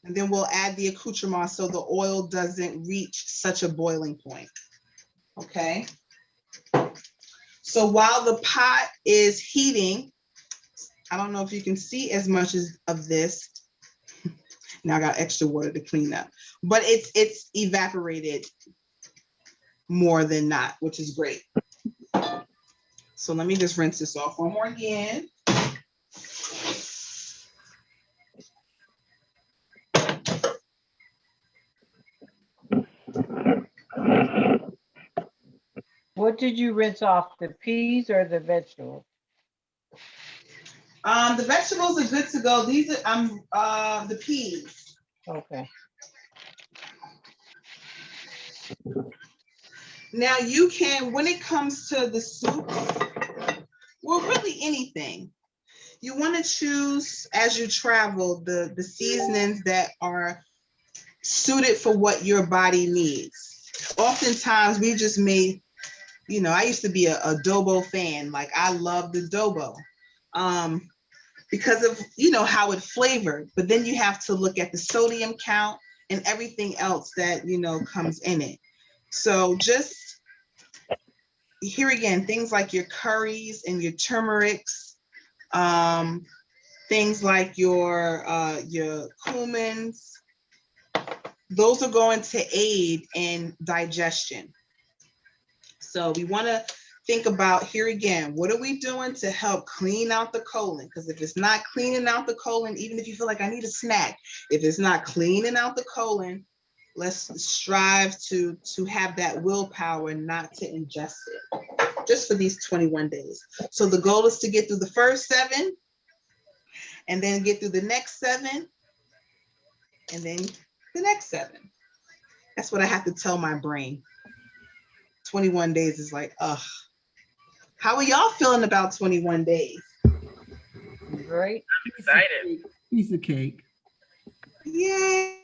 and then we'll add the accoutrement so the oil doesn't reach such a boiling point, okay? So while the pot is heating, I don't know if you can see as much of this. Now I got extra water to clean up, but it's evaporated more than not, which is great. So let me just rinse this off one more again. What did you rinse off, the peas or the vegetables? The vegetables are good to go. These are the peas. Okay. Now you can, when it comes to the soup, well, really anything, you want to choose as you travel the seasonings that are suited for what your body needs. Oftentimes we just made, you know, I used to be a adobo fan. Like I love the adobo because of, you know, how it flavored. But then you have to look at the sodium count and everything else that, you know, comes in it. So just here again, things like your curries and your turmerics, things like your cumins, those are going to aid in digestion. So we want to think about here again, what are we doing to help clean out the colon? Because if it's not cleaning out the colon, even if you feel like I need a snack, if it's not cleaning out the colon, let's strive to have that willpower not to ingest it, just for these 21 days. So the goal is to get through the first 7, and then get through the next 7, and then the next 7. That's what I have to tell my brain. 21 days is like, ugh. How are y'all feeling about 21 days? Great. I'm excited. Piece of cake. Yay.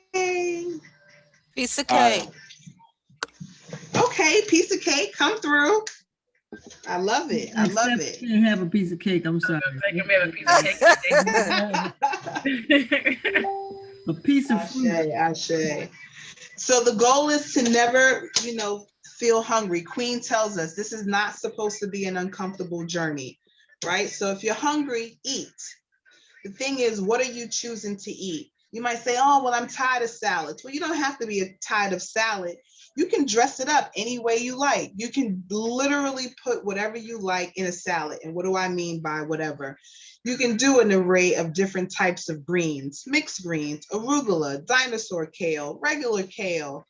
Piece of cake. Okay, piece of cake, come through. I love it. I love it. Can't have a piece of cake. I'm sorry. I can have a piece of cake. A piece of fruit. Ashe. So the goal is to never, you know, feel hungry. Queen tells us this is not supposed to be an uncomfortable journey, right? So if you're hungry, eat. The thing is, what are you choosing to eat? You might say, oh, well, I'm tired of salads. Well, you don't have to be tired of salad. You can dress it up any way you like. You can literally put whatever you like in a salad. And what do I mean by whatever? You can do an array of different types of greens, mixed greens, arugula, dinosaur kale, regular kale,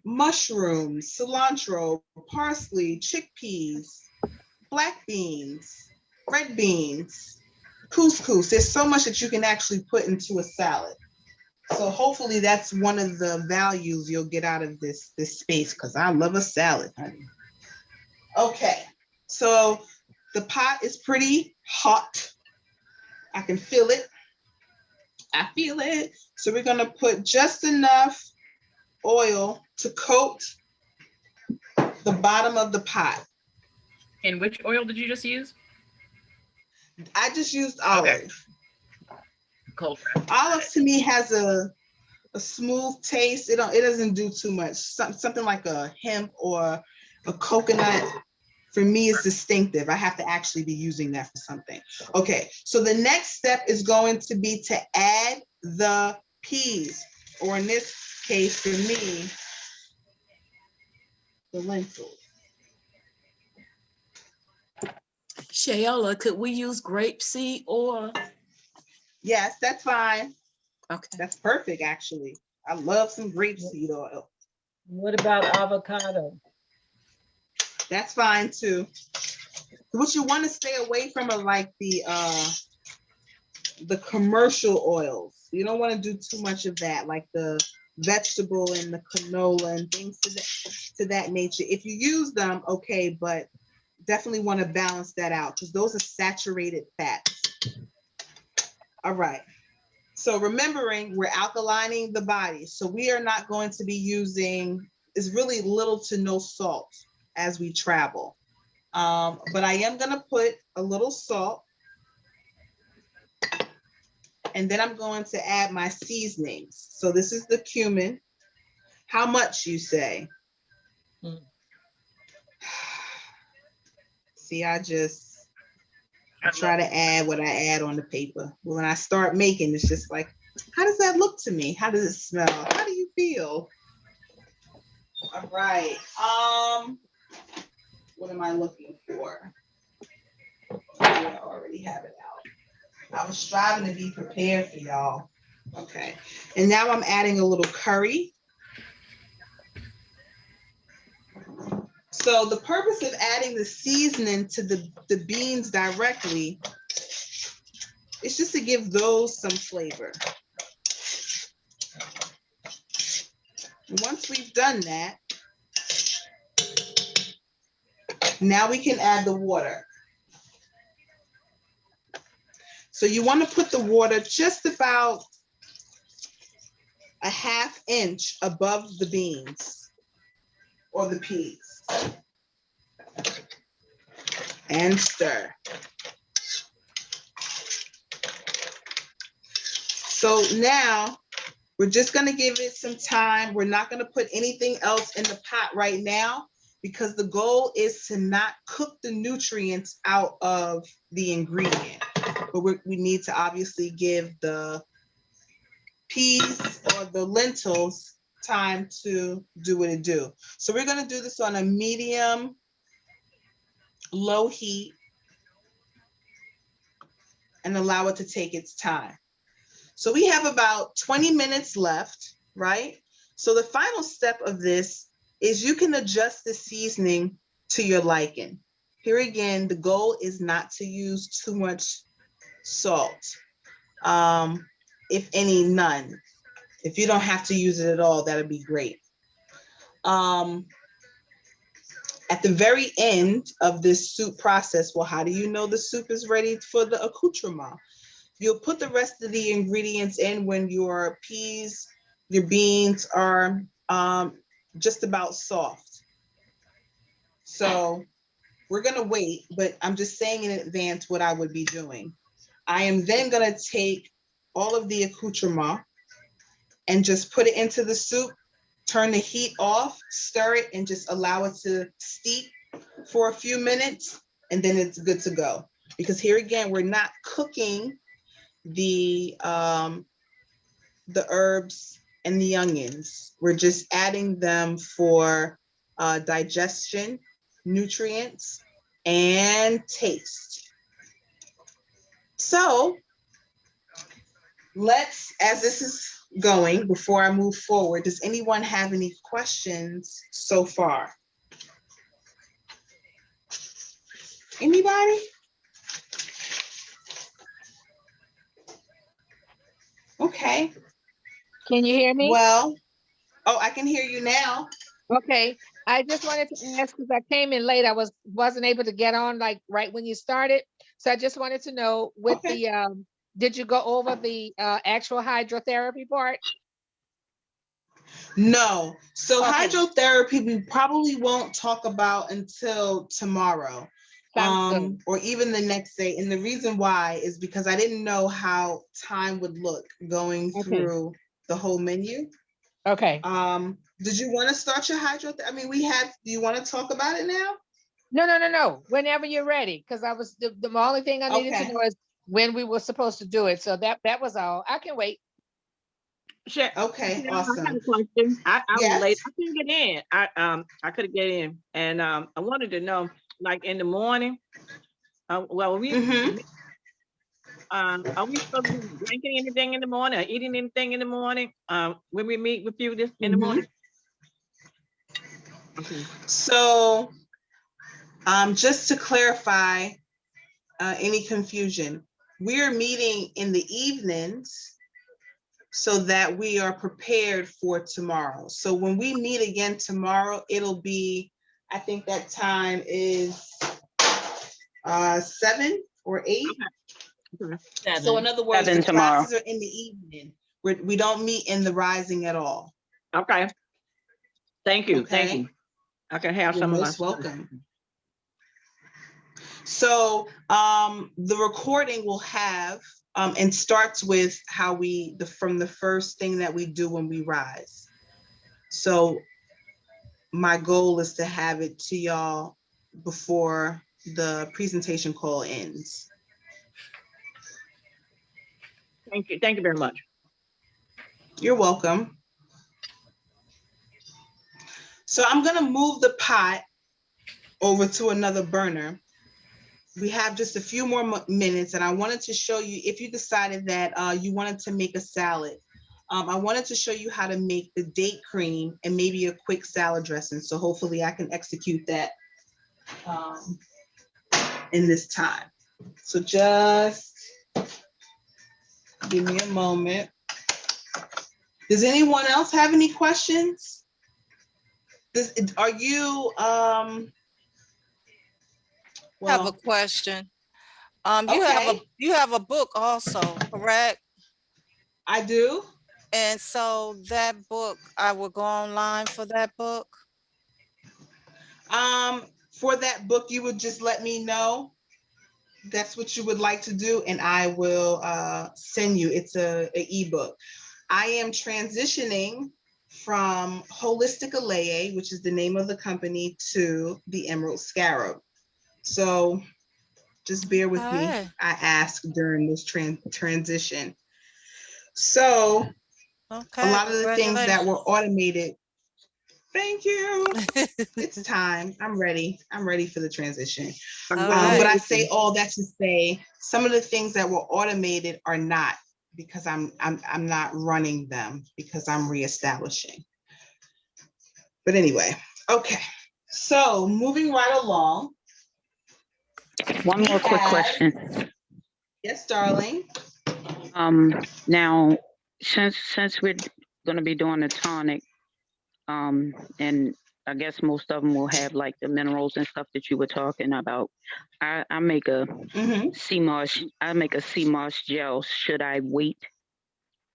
mushrooms, cilantro, parsley, chickpeas, black beans, red beans, couscous. There's so much that you can actually put into a salad. So hopefully that's one of the values you'll get out of this space, because I love a salad, honey. Okay, so the pot is pretty hot. I can feel it. I feel it. So we're gonna put just enough oil to coat the bottom of the pot. And which oil did you just use? I just used olive. Okay. Cold press. Olive to me has a smooth taste. It doesn't do too much. Something like a hemp or a coconut, for me, is distinctive. I have to actually be using that for something. Okay, so the next step is going to be to add the peas, or in this case for me, the lentils. Shayola, could we use grapeseed oil? Yes, that's fine. Okay. That's perfect, actually. I love some grapeseed oil. What about avocado? That's fine too. What you want to stay away from are like the commercial oils. You don't want to do too much of that, like the vegetable and the canola and things to that nature. If you use them, okay, but definitely want to balance that out, because those are saturated fats. All right. So remembering, we're alkalining the body. So we are not going to be using, is really little to no salt as we travel. But I am going to put a little salt. And then I'm going to add my seasonings. So this is the cumin. How much, you say? See, I try to add what I add on the paper. When I start making, it's just like, how does that look to me? How does it smell? How do you feel? All right. What am I looking for? I already have it out. I was striving to be prepared for y'all. Okay. And now I'm adding a little curry. So the purpose of adding the seasoning to the beans directly is just to give those some flavor. Once we've done that, now we can add the water. So you want to put the water just about a 1/2 inch above the beans or the peas. And stir. So now we're just going to give it some time. We're not going to put anything else in the pot right now because the goal is to not cook the nutrients out of the ingredient. But we need to obviously give the peas or the lentils time to do what it do. So we're going to do this on a medium low heat and allow it to take its time. So we have about 20 minutes left, right? So the final step of this is you can adjust the seasoning to your liking. Here again, the goal is not to use too much salt. If any, none. If you don't have to use it at all, that'd be great. At the very end of this soup process, well, how do you know the soup is ready for the accoutrement? You'll put the rest of the ingredients in when your peas, your beans are just about soft. So we're gonna wait, but I'm just saying in advance what I would be doing. I am then gonna take all of the accoutrement and just put it into the soup, turn the heat off, stir it, and just allow it to steep for a few minutes, and then it's good to go. Because here again, we're not cooking the herbs and the onions. We're just adding them for digestion, nutrients, and taste. So let's, as this is going, before I move forward, does anyone have any questions so far? Anybody? Okay. Can you hear me? Well, oh, I can hear you now. Okay. I just wanted to ask because I came in late. I wasn't able to get on like right when you started. So I just wanted to know with the did you go over the actual hydrotherapy part? No. So hydrotherapy we probably won't talk about until tomorrow. Or even the next day. And the reason why is because I didn't know how time would look going through the whole menu. Okay. Did you want to start your hydrotherapy? I mean, do you want to talk about it now? No. Whenever you're ready. Because I was the only thing I needed to know is when we were supposed to do it. So that was all. I can wait. Sure. Okay, I have awesome. a question. I Yes. was late. I couldn't get in. I couldn't get in, and I wanted to know, like in the morning. Are we supposed to be drinking anything in the morning or eating anything in the morning when we meet with you this in the morning? So, just to clarify any confusion, we are meeting in the evenings so that we are prepared for tomorrow. So when we meet again tomorrow, it'll be, I think that time is 7 or 8. So in other words, the classes are in the evening. We don't meet in the rising at all. Okay. Thank you. Okay. Thank you. I can have some of my. Most welcome. So the recording will have and starts with how from the first thing that we do when we rise. So my goal is to have it to y'all before the presentation call ends. Thank you. Thank you very much. You're welcome. So I'm gonna move the pot over to another burner. We have just a few more minutes, and I wanted to show you if you decided that you wanted to make a salad. I wanted to show you how to make the date cream and maybe a quick salad dressing. So hopefully I can execute that in this time. So just give me a moment. Does anyone else have any questions? Are you, have a well, question. okay, You have a book also, correct? I do. And so that book, I will go online for that book. For that book, you would just let me know that's what you would like to do, and I will send you. It's a ebook. I am transitioning from Holistic Alea, which is the name of the company, to the Emerald Scarab. So just bear with me. Okay. I asked during this transition. So a lot of the things that were automated. Thank you. It's time. I'm ready. I'm ready for the transition. But I say all that to say some of the things that were automated are not, because I'm not running them, because I'm reestablishing. But anyway, okay. So moving right along. One more quick question. Yes, darling. Now, since we're going to be doing a tonic, and I guess most of them will have like the minerals and stuff that you were talking about. I make a sea moss. I make a sea moss gel. Should I wait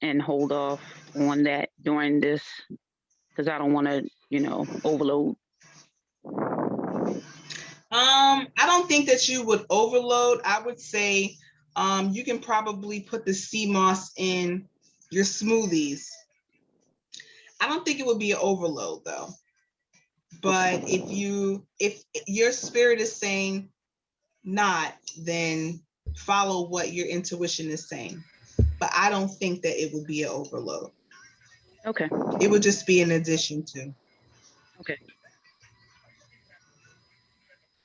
and hold off on that during this? Because I don't want to, overload. I don't think that you would overload. I would say you can probably put the sea moss in your smoothies. I don't think it would be an overload though. But if your spirit is saying not, then follow what your intuition is saying. But I don't think that it would be an overload. Okay. It would just be an addition to. Okay.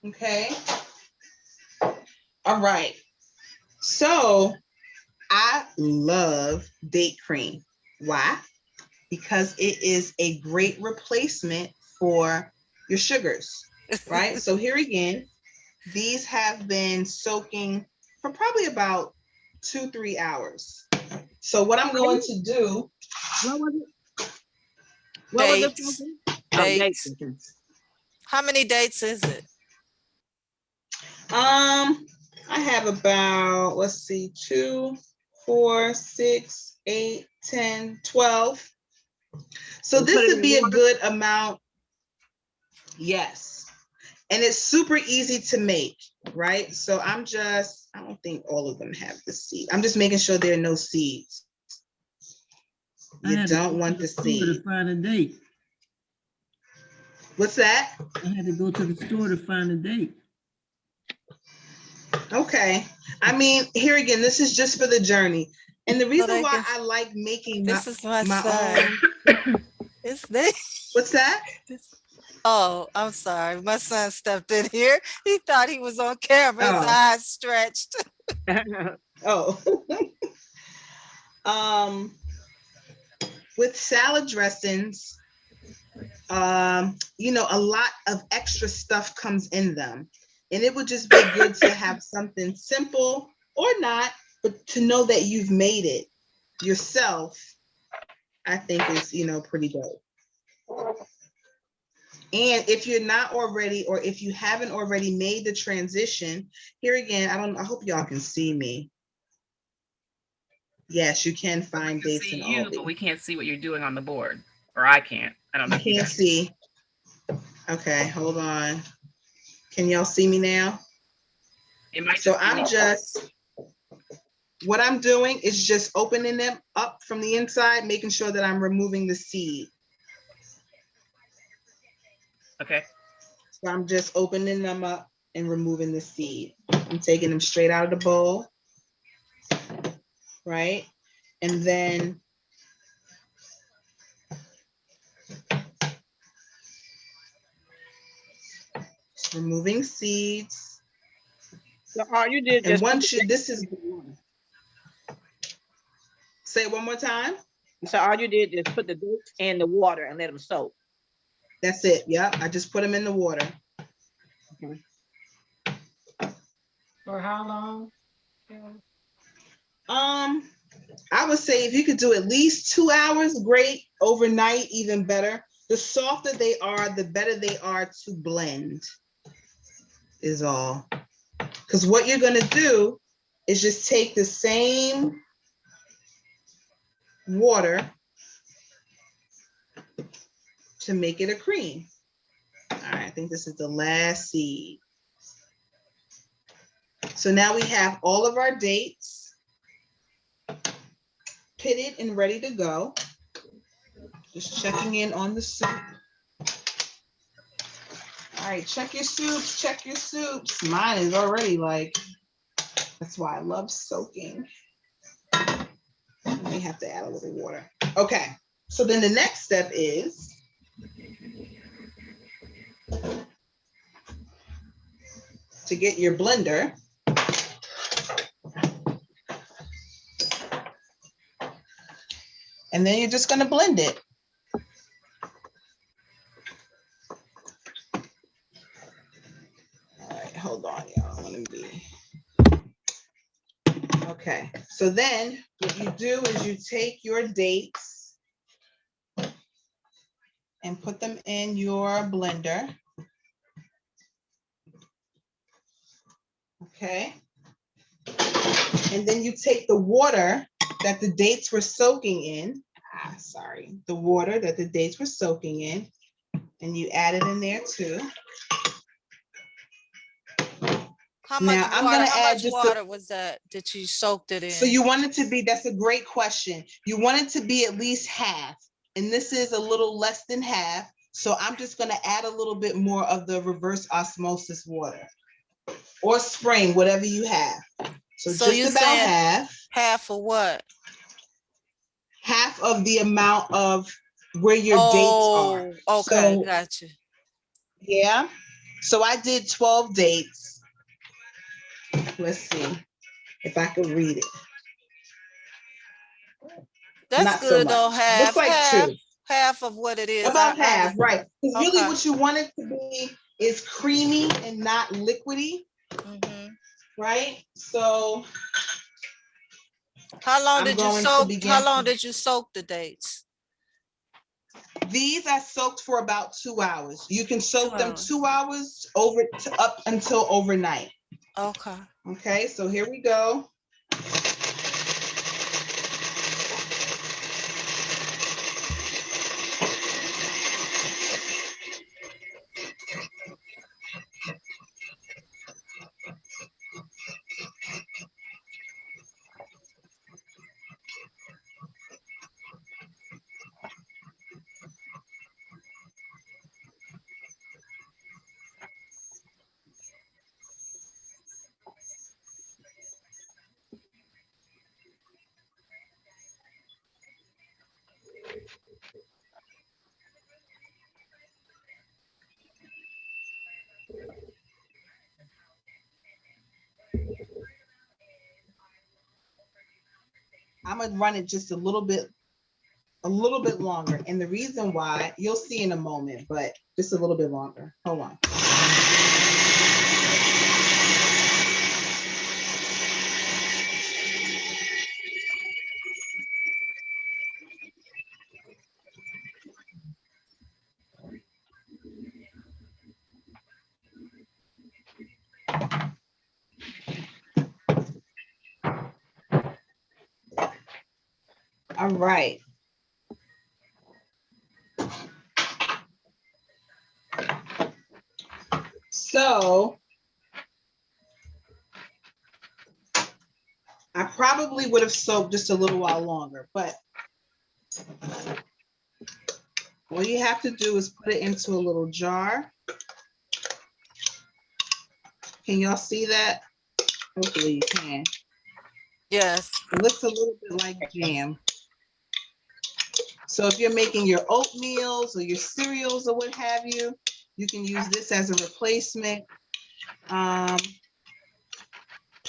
Okay. All right. So I love date cream. Why? Because it is a great replacement for your sugars, right? So here again, these have been soaking for probably about 2-3 hours. So what I'm going to do. What was it? What was it? Dates. How many dates is it? I have about, let's see, 2, 4, 6, 8, 10, 12. So this would be a good amount. Yes. And it's super easy to make, right? So I don't think all of them have the seed. I'm just making sure there are no seeds. You don't want the seed. To find a date. What's that? I had to go to the store to find a date. Okay. I mean, here again, this is just for the journey. And the reason why I like making this is my son. Own. Is this? What's that? Oh, I'm sorry. My son stepped in here. He thought he was on camera. His eyes stretched. Oh. With salad dressings, a lot of extra stuff comes in them. And it would just be good to have something simple or not, but to know that you've made it yourself, I think is, pretty dope. And if you're not already, or if you haven't already made the transition, here again, I hope y'all can see me. Yes, you can find dates in Aldi. But we can't see what you're doing on the board, or I can't. I don't know. You can't see. Okay, hold on. Can y'all see me now? So what I'm doing is just opening them up from the inside, making sure that I'm removing the seed. Okay. So I'm just opening them up and removing the seed. I'm taking them straight out of the bowl, right? And then removing seeds. So all you did and once you, this is, say it one more time. So all you did is put the dates in the water and let them soak. That's it. Yep. I just put them in the water. Okay. For how long? I would say if you could do at least 2 hours, great. Overnight, even better. The softer they are, the better they are to blend, is all. Because what you're gonna do is just take the same water to make it a cream. All right, I think this is the last seed. So now we have all of our dates pitted and ready to go. Just checking in on the soup. All right, check your soups, check your soups. Mine is already like, that's why I love soaking. I may have to add a little water. Okay, so then the next step is to get your blender. And then you're just gonna blend it. All right, hold on, y'all. Let me be. Okay, so then what you do is you take your dates and put them in your blender. Okay. And then you take the water that the dates were soaking in. The water that the dates were soaking in, and you add it in there too. How much Now, I'm water? gonna How add much just water was that you soaked it in? So you want it to be, that's a great question. You want it to be at least half, and this is a little less than half. So I'm just gonna add a little bit more of the reverse osmosis water or spring, whatever you have. So just you about saying half. half of what? Half of the amount of where your dates are. Okay, So, gotcha. yeah. So I did 12 dates. Let's see if I can read it. That's Not good so though. much. Looks like Half of what it is. About I half, understand. right? Because really Okay. what you want it to be is creamy and not liquidy, right? So how long I'm did you going to soak? begin. How long did you soak the dates? These I soaked for about 2 hours. You can soak 2 them hours. 2 hours over to up until overnight. Okay. Okay, so here we go. I'm gonna run it just a little bit longer. And the reason why, you'll see in a moment, but just a little bit longer. Hold on. All right. So I probably would have soaked just a little while longer, but all you have to do is put it into a little jar. Can y'all see that? Hopefully you can. Yes. It looks a little bit like jam. So if you're making your oatmeals or your cereals or what have you, you can use this as a replacement.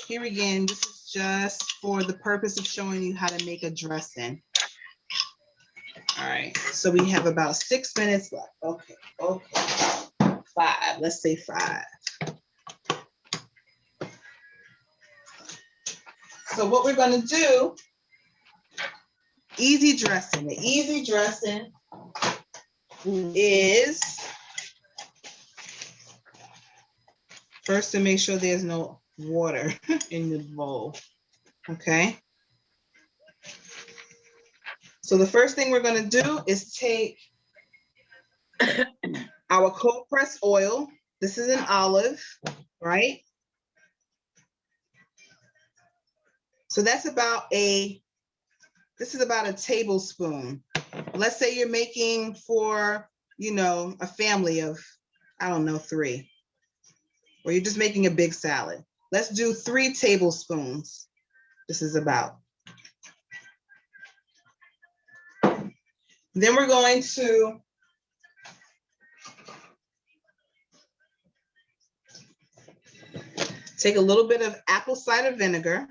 Here again, this is just for the purpose of showing you how to make a dressing. All right, so we have about 6 minutes left. Okay, okay. 5, let's say 5. So what we're gonna do, easy dressing. The easy dressing is first to make sure there's no water in the bowl, okay? So the first thing we're gonna do is take our cold pressed oil. This is an olive, right? So that's about this is about a tablespoon. Let's say you're making for, you know, a family of, I don't know, 3, or you're just making a big salad. Let's do 3 tablespoons. This is about. Then we're going to take a little bit of apple cider vinegar.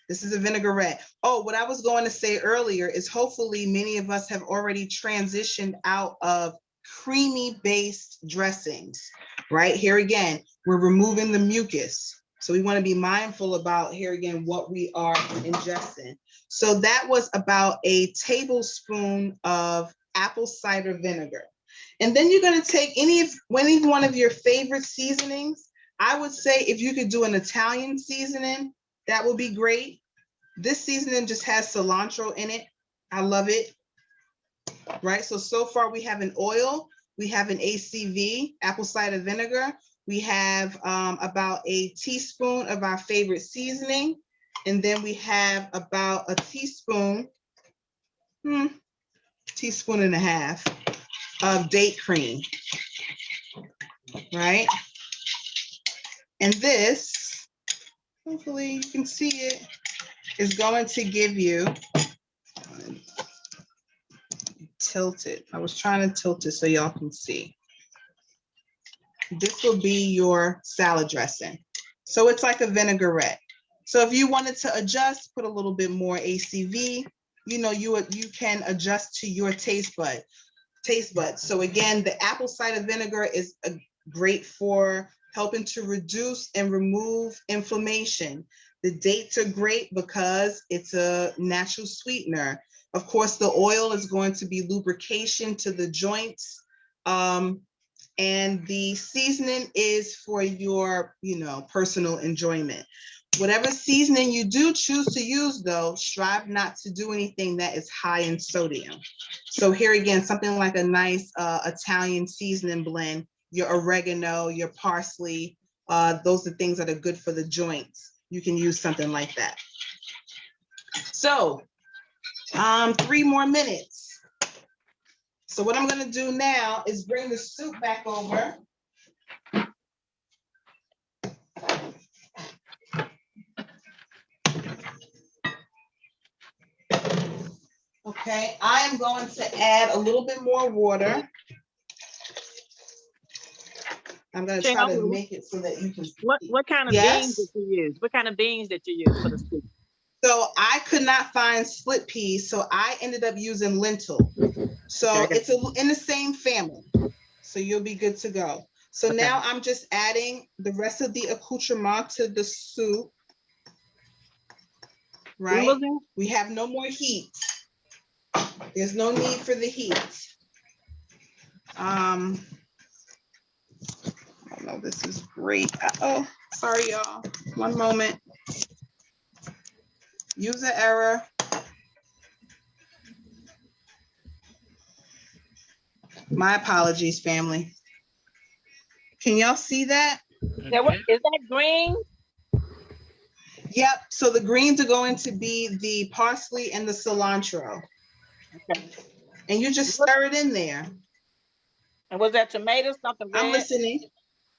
This is a vinaigrette. Oh, what I was going to say earlier is hopefully many of us have already transitioned out of creamy based dressings, right? Here again, we're removing the mucus. So we want to be mindful about, here again, what we are ingesting. So that was about a tablespoon of apple cider vinegar. And then you're going to take any one of your favorite seasonings. I would say if you could do an Italian seasoning, that would be great. This seasoning just has cilantro in it. I love it. Right, so far we have an oil, we have an ACV, apple cider vinegar. We have about a teaspoon of our favorite seasoning. And then we have about a teaspoon, teaspoon and a half of date cream, right? And this, hopefully you can see it, is going to give you, tilt it. I was trying to tilt it so y'all can see. This will be your salad dressing. So it's like a vinaigrette. So if you wanted to adjust, put a little bit more ACV, you know, you can adjust to your taste buds. So again, the apple cider vinegar is great for helping to reduce and remove inflammation. The dates are great because it's a natural sweetener. Of course, the oil is going to be lubrication to the joints. And the seasoning is for your, you know, personal enjoyment. Whatever seasoning you do choose to use, though, strive not to do anything that is high in sodium. So here again, something like a nice Italian seasoning blend, your oregano, your parsley, those are things that are good for the joints. You can use something like that. So 3 more minutes. So what I'm gonna do now is bring the soup back over. Okay, I am going to add a little bit more water. I'm gonna try to make it so that you can see. What kind of beans did you use? What kind of beans did you use for the soup? So I could not find split peas, so I ended up using lentil. So it's in the same family. So you'll be good to go. So now I'm just adding the rest of the accoutrement to the soup. Right? We have no more heat. There's no need for the heat. Oh no, this is great. Oh, sorry, y'all. One moment. User error. My apologies, family. Can y'all see that? Is that green? Yep. So the greens are going to be the parsley and the cilantro. Okay. And you just stir it in there. And was that tomatoes? Something red? I'm listening.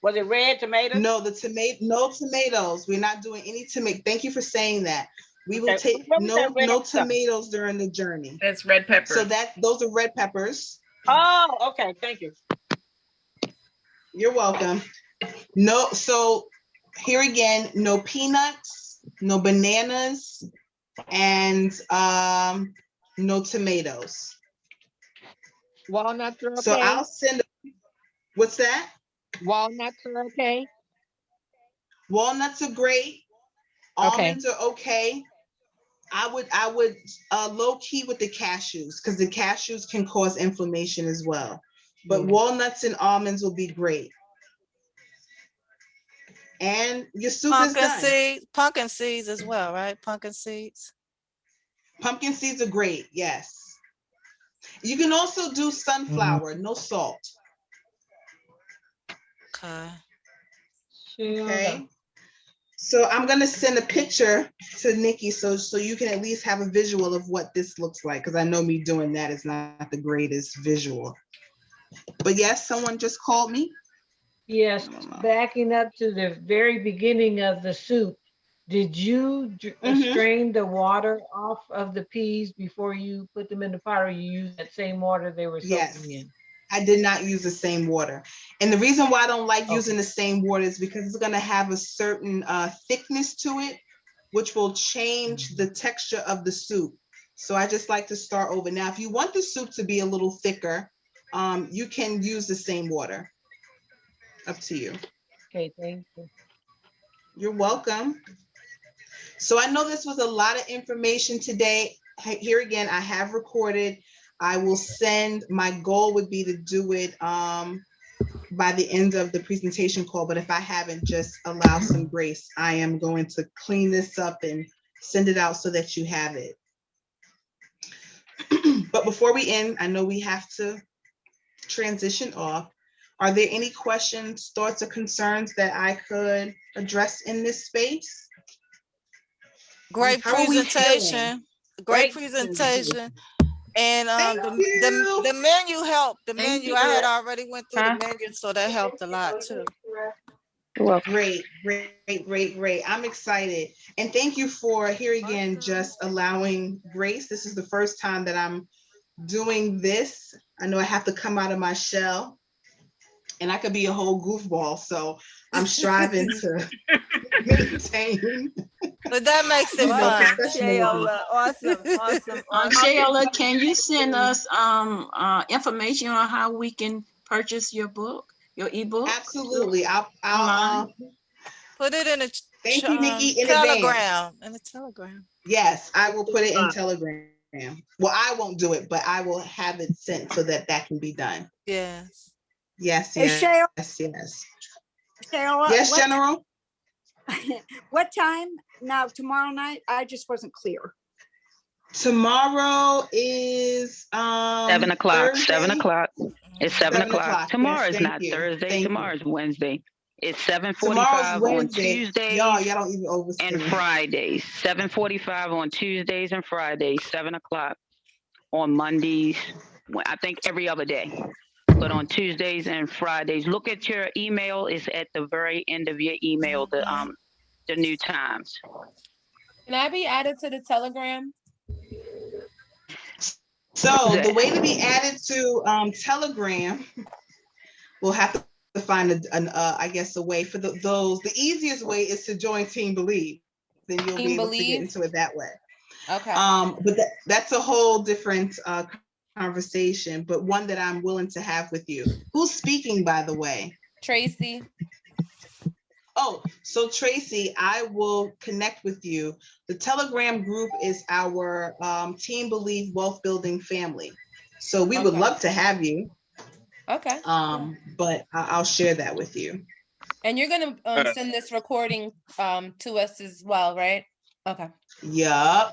Was it red tomatoes? No, no tomatoes. We're not doing any tomato. Thank you for saying that. We will take no tomatoes during the journey. It's red peppers. So those are red peppers. Oh, okay. Thank you. You're welcome. No, so here again, no peanuts, no bananas, and no tomatoes. Walnuts are So okay? I'll send, what's that? Walnuts are okay? Walnuts are great. Okay. Almonds are okay. I would low key with the cashews, because the cashews can cause inflammation as well. But walnuts and almonds will be great. And your soup is done. Pumpkin seeds as well, right? Pumpkin seeds. Pumpkin seeds are great, yes. You can also do sunflower, no salt. Okay. Okay. So I'm gonna send a picture to Nikki so you can at least have a visual of what this looks like, because I know me doing that is not the greatest visual. But yes, someone just called me. Yes, backing up to the very beginning of the soup, did you strain the water off of the peas before you put them in the pot, or you use that same water they were soaking in? I did not use the same water. And the reason why I don't like using the same water is because it's gonna have a certain thickness to it, which will change the texture of the soup. So I just like to start over. Now, if you want the soup to be a little thicker, you can use the same water. Up to you. Okay, thank you. You're welcome. So I know this was a lot of information today. Here again, I have recorded. I will send, my goal would be to do it by the end of the presentation call, but if I haven't, just allow some grace. I am going to clean this up and send it out so that you have it. But before we end, I know we have to transition off. Are there any questions, thoughts, or concerns that I could address in this space? Great presentation. Great presentation. And the menu helped. The menu, I had already went through the menu, so that helped a lot too. Great. I'm excited. And thank you for, here again, just allowing grace. This is the first time that I'm doing this. I know I have to come out of my shell, and I could be a whole goofball. So I'm striving to maintain. But that makes it fun. Shayla, awesome. Shayla, can you send us information on how we can purchase your book, your ebook? Absolutely. I'll put it in a thank you, Nikki, in Telegram. advance. In a Telegram. Yes, I will put it in Telegram. Well, I won't do it, but I will have it sent so that can be done. Yes. Yes. Hey, Shayla. Yes. Shayla, Yes, General. What time? Now, tomorrow night? I just wasn't clear. Tomorrow is 7 o'clock. Thursday? 7 o'clock. It's 7 o'clock. Tomorrow Yes, is not Thursday. Tomorrow is Wednesday. It's 7:45 on Tuesdays y'all don't even overstate. and Fridays. 7:45 on Tuesdays and Fridays. 7 o'clock on Mondays. I think every other day. But on Tuesdays and Fridays, look at your email. It's at the very end of your email, the new times. Can I be added to the Telegram? So the way to be added to Telegram, we'll have to find I guess a way for those. The easiest way is to join Team Believe. Then you'll be able to get into it that way. Okay. But that's a whole different conversation, but one that I'm willing to have with you. Who's speaking, by the way? Tracy. Oh, so Tracy, I will connect with you. The Telegram group is our Team Believe Wealth Building family. So we would love to have you. Okay. But I'll share that with you. And you're gonna send this recording to us as well, right? Okay. Yup.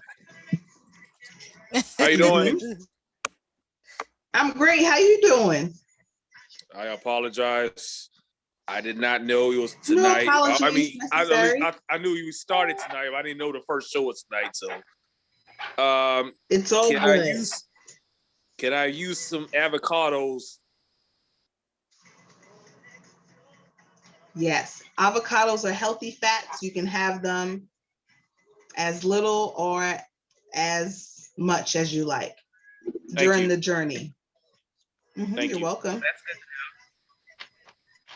How you doing? I'm great. How you doing? I apologize. I did not know it was tonight. No apologies necessary. I knew you started tonight, but I didn't know the first show was tonight. So, it's all good. Can I use some avocados? Yes, avocados are healthy fats. You can have them as little or as much as you like during the journey. You're welcome. That's good.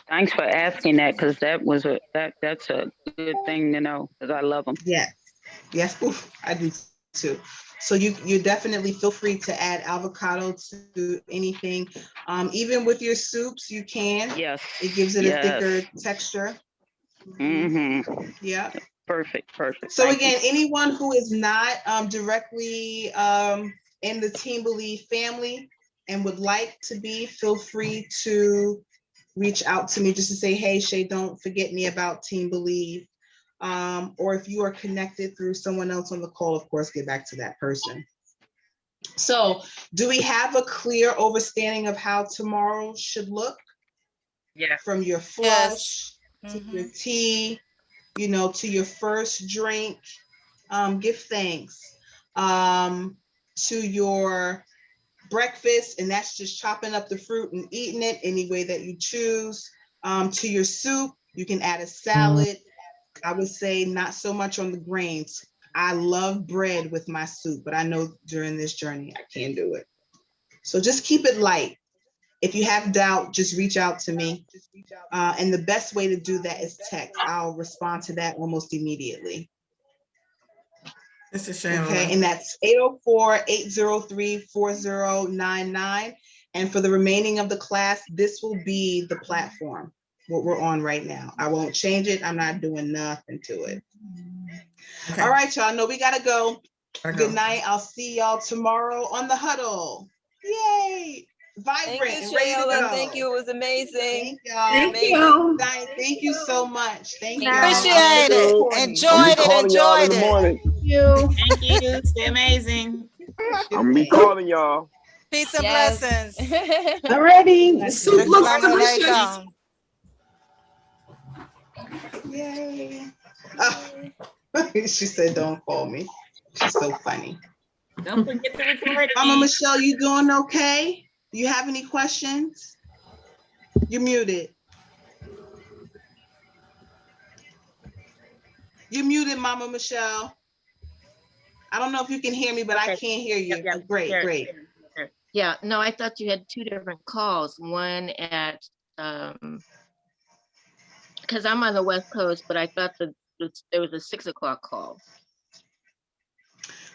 Thanks for asking that, because that's a good thing to know, because I love them. Yes. Oof, I do too. So you definitely feel free to add avocado to anything. Even with your soups, you can. Yes. It gives it a thicker Yes. texture. Mm-hmm. Yeah. Perfect. Perfect. So Thank again, you. anyone who is not directly in the Team Believe family and would like to be, feel free to reach out to me just to say, hey, Shay, don't forget me about Team Believe. Or if you are connected through someone else on the call, of course, get back to that person. So do we have a clear understanding of how tomorrow should look? Yeah. From your flush to your tea, you know, to your first drink, give thanks. To your breakfast, and that's just chopping up the fruit and eating it any way that you choose. To your soup, you can add a salad. I would say not so much on the grains. I love bread with my soup, but I know during this journey I can't do it. So just keep it light. If you have doubt, just reach out to me. And the best way to do that is text. I'll respond to that almost immediately. Okay, and that's 804-803-4099. And for the remaining of the class, this will be the platform, what we're on right now. I won't change it. I'm not doing nothing to it. Okay. All right, y'all. Know we gotta go. Good night. I'll see y'all tomorrow on the huddle. Yay! Vibrant Thank you, and ready to Shayola. go. Thank you. It was amazing. Thank y'all. Amazing. Thank you so much. Thank you. Appreciate it. I'm Enjoyed it. calling y'all in Enjoyed the it. morning. Thank you. Stay amazing. I'm gonna be calling y'all. Peace and blessings. Already, soup looks Assalamu delicious. alaikum. Yay. Oh, she said, don't call me. She's so funny. Don't forget to record. Mama Michelle, you doing okay? Do you have any questions? You're muted. You're muted, Mama Michelle. I don't know if you can hear me, but I can't hear you. Yep. Great, There, great. there. Yeah, no, I thought you had two different calls. One at, because I'm on the West Coast, but I thought that there was a 6 o'clock call.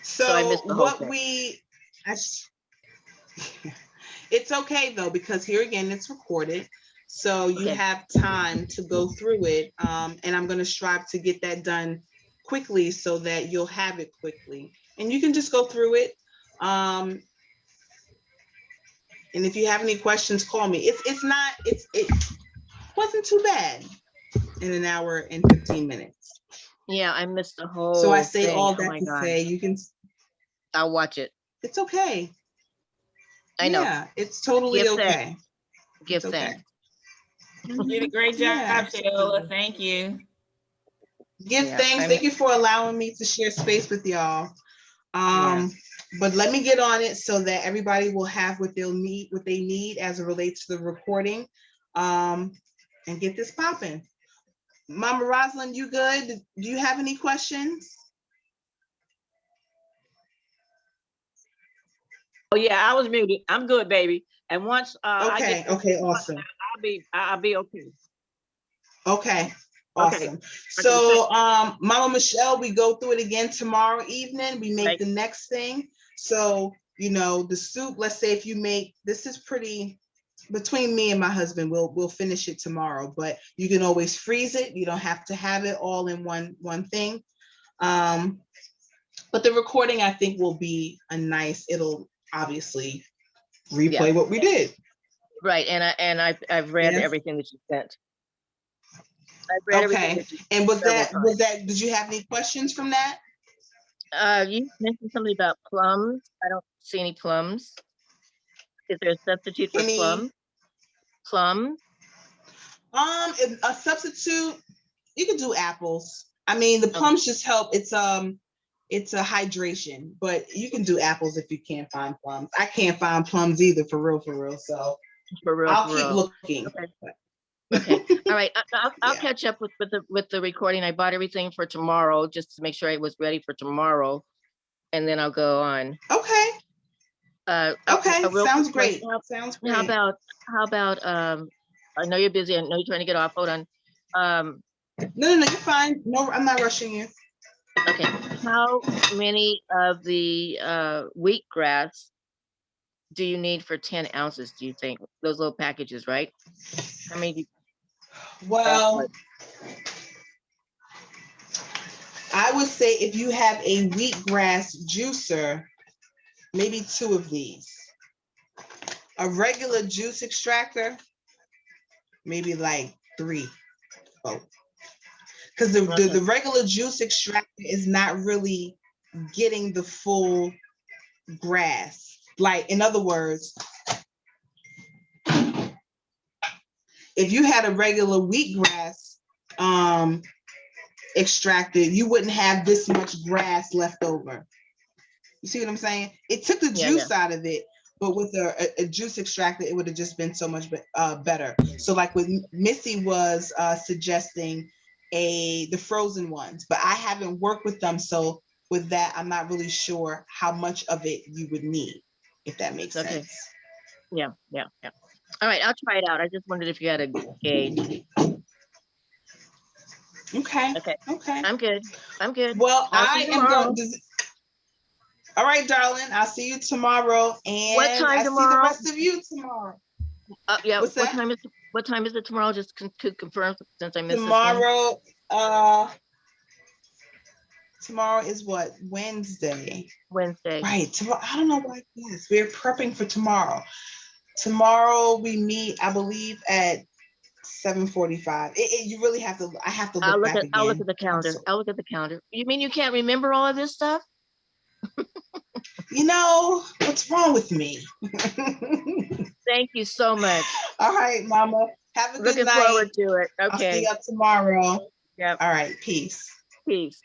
So I missed the whole thing. It's okay though, because here again, it's recorded. So you have time to go through it. And I'm going to strive to get that done quickly so that you'll have it quickly. And you can just go through it. And if you have any questions, call me. It wasn't too bad in an hour and 15 minutes. Yeah, I missed the whole So I say thing. all Oh that my to God. say you can. I'll watch it. It's okay. I know. Yeah, it's totally okay. Give thanks. You did a great job, Shayola. Thank you. Give thanks. Thank you for allowing me to share space with y'all. But let me get on it so that everybody will have what they need as it relates to the recording, and get this popping. Mama Rosalind, you good? Do you have any questions? Oh yeah, I was muted. I'm good, baby. And once Okay, awesome. I'll be okay. Okay, awesome. So Mama Michelle, we go through it again tomorrow evening. We make the next thing. So, you know, the soup, let's say if you make, this is pretty, between me and my husband, we'll finish it tomorrow, but you can always freeze it. You don't have to have it all in one thing. But the recording, I think, will be it'll obviously replay what we did. Right, and I've read everything that you sent. I've read everything that you sent. And was that, did you have any questions from that? You mentioned something about plums. I don't see any plums. Is there a substitute for plum? Plum? A substitute, you could do apples. I mean, the plums just help. It's a hydration, but you can do apples if you can't find plums. I can't find plums either, for real. So I'll keep looking. Okay. All right. I'll catch up with the recording. I bought everything for tomorrow just to make sure it was ready for tomorrow, and then I'll go on. Okay. Sounds great. Sounds great. How about I know you're busy. I know you're trying to get off. Hold on. No, you're fine. No, I'm not rushing you. Okay. How many of the wheatgrass do you need for 10 ounces, do you think? Those little packages, right? How many? Well, I would say if you have a wheatgrass juicer, maybe 2 of these. A regular juice extractor, maybe like 3. Oh, because the regular juice extractor is not really getting the full grass. Like, in other words, if you had a regular wheatgrass extracted, you wouldn't have this much grass left over. You see what I'm saying? It took the juice out of it, but with a juice extractor, it would have just been so much better. So like with Missy was suggesting the frozen ones, but I haven't worked with them. So with that, I'm not really sure how much of it you would need, if that makes sense. Yeah. All right, I'll try it out. I just wondered if you had a gauge. Okay. I'm good. Well, I am going. All right, darling. I'll see you tomorrow. And what time tomorrow? See the rest of you tomorrow. Yeah. What's that? What time is it tomorrow? Just to confirm, since I missed tomorrow. Tomorrow is what? Wednesday. Right. Tomorrow. I don't know why. Yes, we're prepping for tomorrow. Tomorrow we meet, I believe, at 7:45. You really have to. I have to look back again. I'll look at the calendar. I'll look at the calendar. You mean you can't remember all of this stuff? You know, what's wrong with me? Thank you so much. All right, Mama. Have a good night. Looking forward to it. Okay. I'll see you tomorrow. Yep. All right. Peace. Peace.